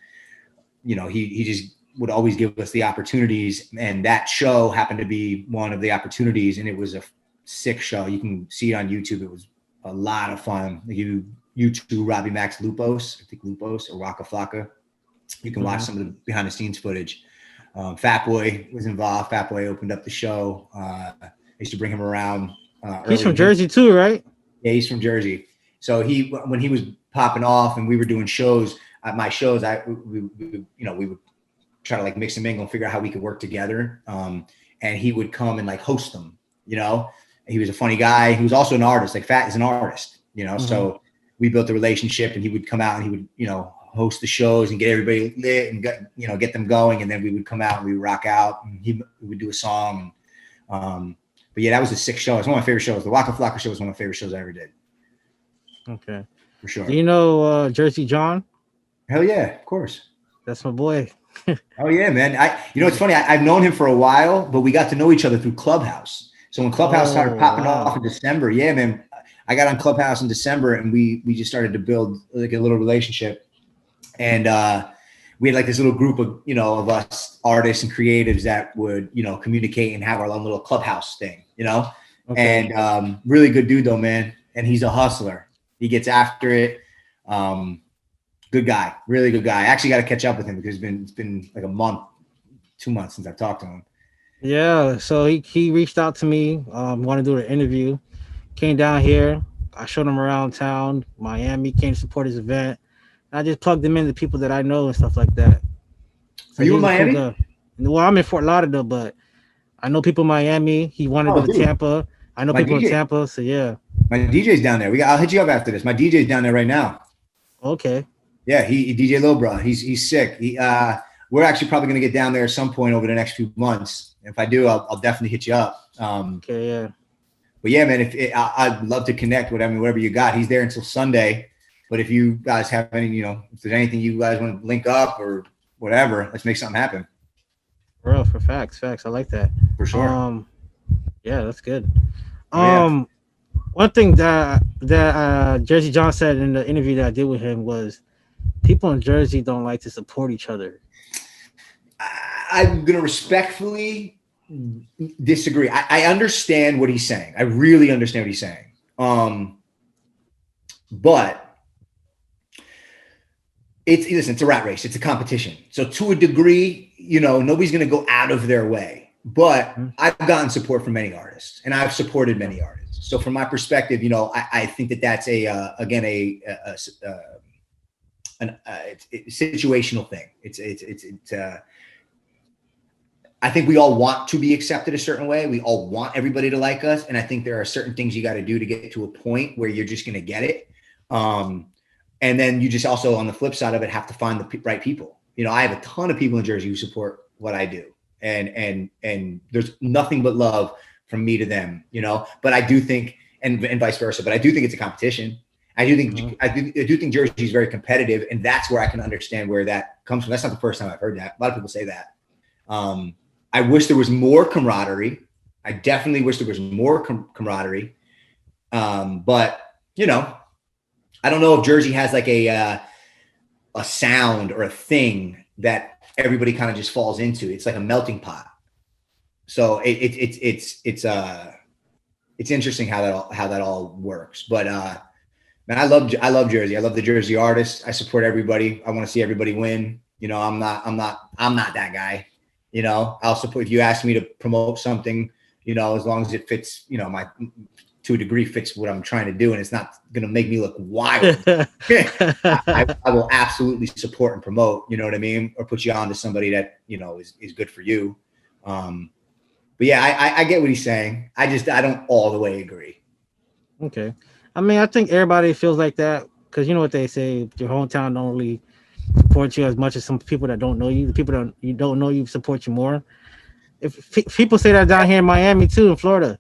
he just would always give us the opportunities. And that show happened to be one of the opportunities, and it was a sick show. You can see it on YouTube. It was a lot of fun. Like YouTube Robbie Maxx Lupos, I think Lupos or Waka Flocka. You can watch some of the behind the scenes footage. Fat Boy was involved. Fat Boy opened up the show. I used to bring him around. He's from Jersey too, right? Yeah, he's from Jersey. So when he was popping off and we were doing shows at my shows, we would try to like mix and mingle and figure out how we could work together. And he would come and like host them. He was a funny guy. He was also an artist. Like Fat is an artist. So we built a relationship, and he would come out and he would host the shows and get everybody lit and get them going, and then we would come out and we would rock out, and we would do a song. But yeah, that was a sick show. It's one of my favorite shows. The Waka Flocka show was one of my favorite shows I ever did. Okay, for sure. Do you know Jersey John? Hell yeah, of course. That's my boy. Oh yeah, man. It's funny. I've known him for a while, but we got to know each other through Clubhouse. So when Clubhouse started popping off in December, yeah, man, I got on Clubhouse in December, and we just started to build like a little relationship. And we had like this little group of us artists and creatives that would, communicate and have our own little Clubhouse thing, Okay. And really good dude though, man. And he's a hustler. He gets after it. Good guy, really good guy. I actually got to catch up with him because it's been like a month, 2 months since I've talked to him. Yeah. So he reached out to me, wanted to do an interview, came down here. I showed him around town, Miami, came to support his event. I just plugged him into people that I know and stuff like that. So are you in Miami? Well, I'm in Fort Lauderdale, but I know people in Miami. He wanted to go to Tampa. I know people in Tampa, so yeah. My DJ's down there. I'll hit you up after this. My DJ's down there right now. Okay. Yeah, he DJ Lil Bro. He's sick. We're actually probably going to get down there at some point over the next few months. If I do, I'll definitely hit you up. Okay, yeah. But yeah, man, I'd love to connect with whatever you got. He's there until Sunday. But if you guys have any, if there's anything you guys want to link up or whatever, let's make something happen. Bro, for facts. I like that. For sure. Yeah, that's good. One thing that Jersey John said in the interview that I did with him was people in Jersey don't like to support each other. I'm going to respectfully disagree. I understand what he's saying. I really understand what he's saying. But it's a rat race. It's a competition. So to a degree, nobody's going to go out of their way. But I've gotten support from many artists, and I've supported many artists. So from my perspective, I think that's again it's a situational thing. I think we all want to be accepted a certain way. We all want everybody to like us. And I think there are certain things you got to do to get to a point where you're just going to get it. And then you just also, on the flip side of it, have to find the right people. I have a ton of people in Jersey who support what I do. And there's nothing but love from me to them, but I do think, and vice versa, but I do think it's a competition. I do think, I do think Jersey is very competitive, and that's where I can understand where that comes from. That's not the first time I've heard that. A lot of people say that. I wish there was more camaraderie. I definitely wish there was more camaraderie. But I don't know if Jersey has like a sound or a thing that everybody kind of just falls into. It's like a melting pot. So it's interesting how that all works. But man, I love Jersey. I love the Jersey artists. I support everybody. I want to see everybody win. I'm not that guy. I'll support if you ask me to promote something, as long as it fits, to a degree fits what I'm trying to do, and it's not going to make me look wild. I will absolutely support and promote, you know what I mean? Or put you on to somebody that, is good for you. But yeah, I get what he's saying. I don't all the way agree. Okay. I mean, I think everybody feels like that because you know what they say, your hometown don't really support you as much as some people that don't know you. The people that you don't know you support you more. If people say that down here in Miami too, in Florida.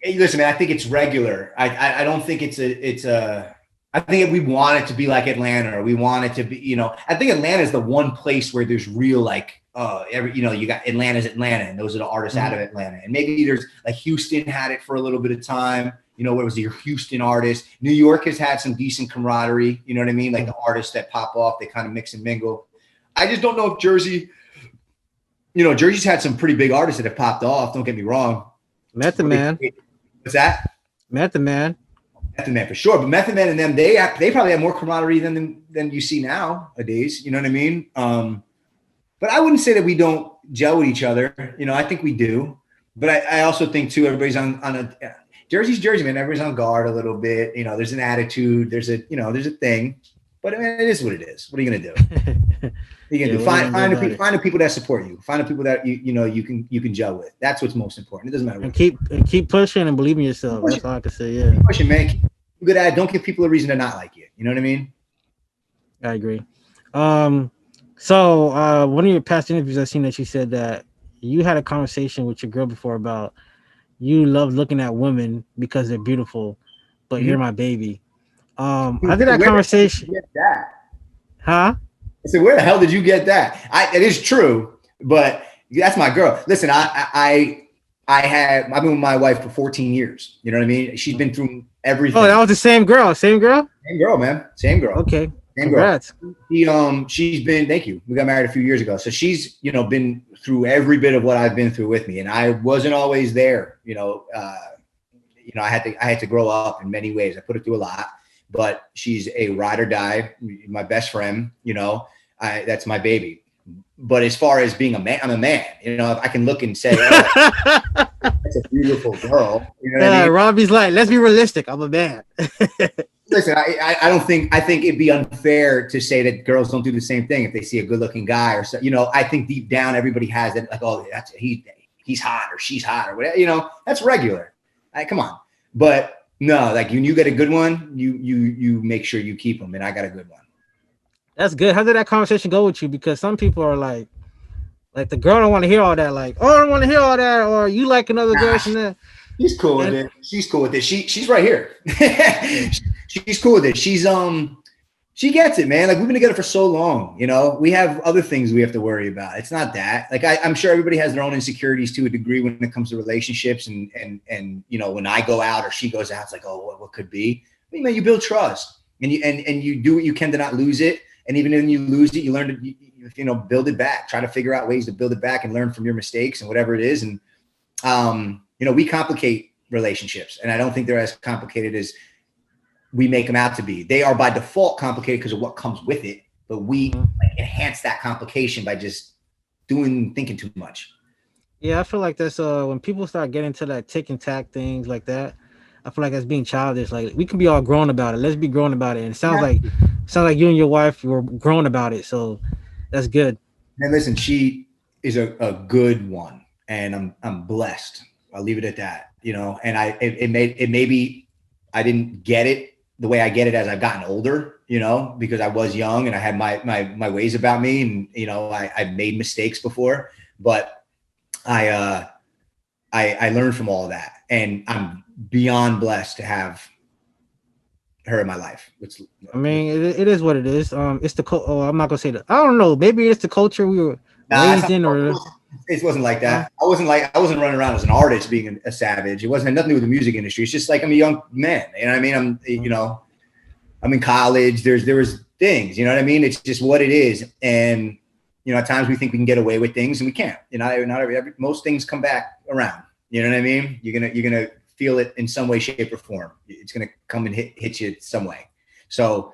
Hey, listen, man, I think it's regular. I don't think it's I think if we want it to be like Atlanta, or we want it to be, I think Atlanta is the one place where there's real like, you got Atlanta's Atlanta, and those are the artists out of Atlanta. And maybe there's like Houston had it for a little bit of time, where it was your Houston artist. New York has had some decent camaraderie, you know what I mean? Like the artists that pop off, they kind of mix and mingle. I just don't know if Jersey, Jersey's had some pretty big artists that have popped off. Don't get me wrong. Method Man. What's that? Method Man. Method Man for sure. But Method Man and them, they probably have more camaraderie than you see nowadays. You know what I mean? But I wouldn't say that we don't gel with each other. I think we do. But I also think too, everybody's on a Jersey's Jersey, man. Everybody's on guard a little bit. There's an attitude. There's a thing. But I mean, it is what it is. What are you gonna do? You can find the people that support you. Find the people that you can gel with. That's what's most important. It doesn't matter. And keep pushing and believe in yourself. That's all I can say. Yeah. Keep pushing, man. Keep good at it. Don't give people a reason to not like you. You know what I mean? I agree. So one of your past interviews, I've seen that you said that you had a conversation with your girl before about you love looking at women because they're beautiful, but you're my baby. I did that conversation. Get that? Huh? I said, where the hell did you get that? It is true, but that's my girl. Listen, I've been with my wife for 14 years. You know what I mean? She's been through everything. Oh, that was the same girl. Same girl? Same girl, man. Same girl. Okay. Same Congrats. girl. She's been, thank you. We got married a few years ago. So she's, been through every bit of what I've been through with me. And I wasn't always there. I had to grow up in many ways. I put her through a lot, but she's a ride or die, my best friend, that's my baby. But as far as being a man, I'm a man. If I can look and say, oh, that's a beautiful girl. You know what I mean? Robbie's like, let's be realistic. I'm a man. Listen, I think it'd be unfair to say that girls don't do the same thing if they see a good looking guy or so. I think deep down everybody has it, like, oh, he's hot or she's hot or whatever. That's regular. Come on. But no, like when you get a good one, you make sure you keep them, and I got a good one. That's good. How did that conversation go with you? Because some people are like the girl don't want to hear all that. Like, oh, I don't want to hear all that. Or you like another girl and that. She's cool with it. She's cool with it. She's right here. She's cool with it. She gets it, man. Like we've been together for so long. We have other things we have to worry about. It's not that. Like I'm sure everybody has their own insecurities to a degree when it comes to relationships. And when I go out or she goes out, it's like, oh, what could be? I mean, man, you build trust and you do what you can to not lose it. And even when you lose it, you learn to, build it back, try to figure out ways to build it back and learn from your mistakes and whatever it is. And, we complicate relationships, and I don't think they're as complicated as we make them out to be. They are by default complicated because of what comes with it, but we enhance that complication by just thinking too much. Yeah, I feel like that's when people start getting to that tick and tack things like that. I feel like that's being childish. Like we can be all grown about it. Let's be grown about it. And it sounds like you and your wife were grown about it. So that's good. And listen, she is a good one, and I'm blessed. I'll leave it at that. You know, and it maybe I didn't get it the way I get it as I've gotten older. You know, because I was young and I had my ways about me, and you know, I made mistakes before, but I I learned from all of that, and I'm beyond blessed to have her in my life. I mean, it is what it is. It's the I'm not gonna say that. I don't know. Maybe it's the culture we were Nah, it's raised not, in, or it wasn't like uh, that. I wasn't running around as an artist being a savage. It wasn't had nothing to do with the music industry. It's just like I'm a young man. You know what I mean? I'm in college. There was things. You know what I mean? It's just what it is. And you know, at times we think we can get away with things, and we can't. You know, not most things come back around. You know what I mean? You're gonna feel it in some way, shape, or form. It's gonna come and hit you some way. So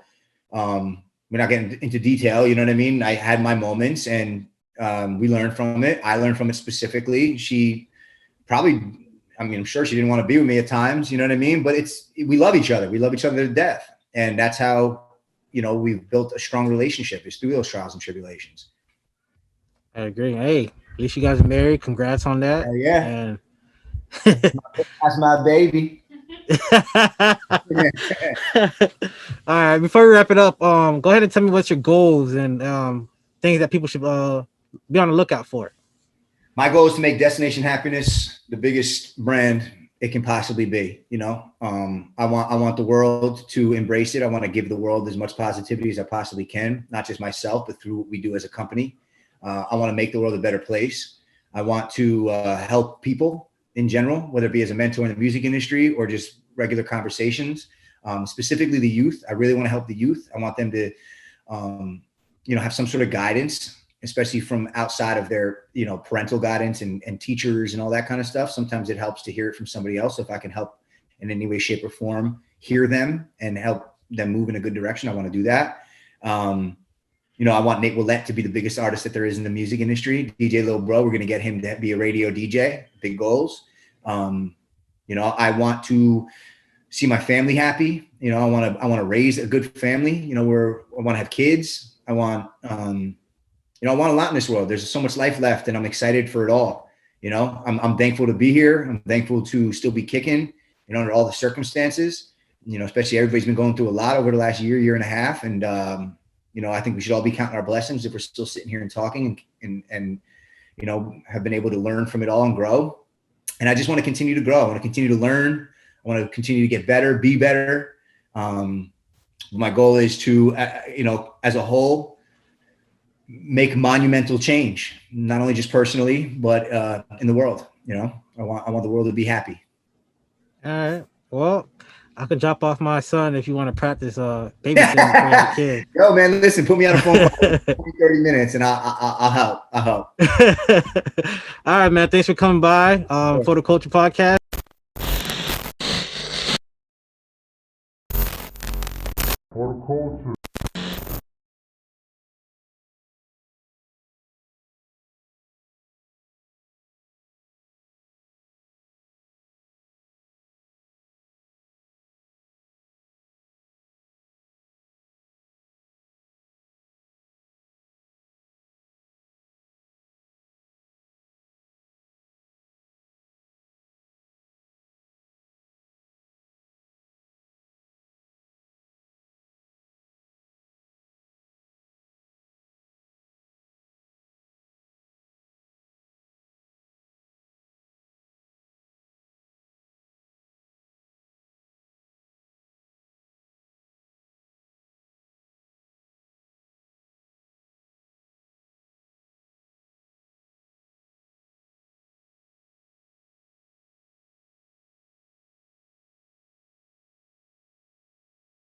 we're not getting into detail. You know what I mean? I had my moments, and we learned from it. I learned from it specifically. She probably, I mean, I'm sure she didn't want to be with me at times. You know what I mean? But we love each other. We love each other to death, and that's how we've built a strong relationship. Is through those trials and tribulations. I agree. Hey, at least you guys are married. Congrats on that. Hell yeah, And that's my baby. all right, before we wrap it up, go ahead and tell me what's your goals and things that people should be on the lookout for. My goal is to make Destination Happiness the biggest brand it can possibly be. I want the world to embrace it. I want to give the world as much positivity as I possibly can, not just myself, but through what we do as a company. I want to make the world a better place. I want to help people in general, whether it be as a mentor in the music industry or just regular conversations. Specifically the youth. I really want to help the youth. I want them to, have some sort of guidance, especially from outside of their, parental guidance and teachers and all that kind of stuff. Sometimes it helps to hear it from somebody else. So if I can help in any way, shape, or form, hear them and help them move in a good direction, I want to do that. I want Nate Willette to be the biggest artist that there is in the music industry. DJ Lil Bro, we're going to get him to be a radio DJ. Big goals. I want to see my family happy. I want to raise a good family. I want to have kids. I want a lot in this world. There's so much life left, and I'm excited for it all. I'm thankful to be here. I'm thankful to still be kicking, under all the circumstances. Especially everybody's been going through a lot over the last year and a half, and I think we should all be counting our blessings if we're still sitting here and talking and have been able to learn from it all and grow. And I just want to continue to grow. I want to continue to learn. I want to continue to get better, be better. My goal is to, as a whole, make monumental change, not only just personally, but in the world. I want the world to be happy. All right. Well, I could drop off my son if you want to practice babysitting for your kid. Yo, man, listen, put me on a phone call for 30 minutes and I'll help. I'll help. All right, man. Thanks for coming by for the Culture Podcast.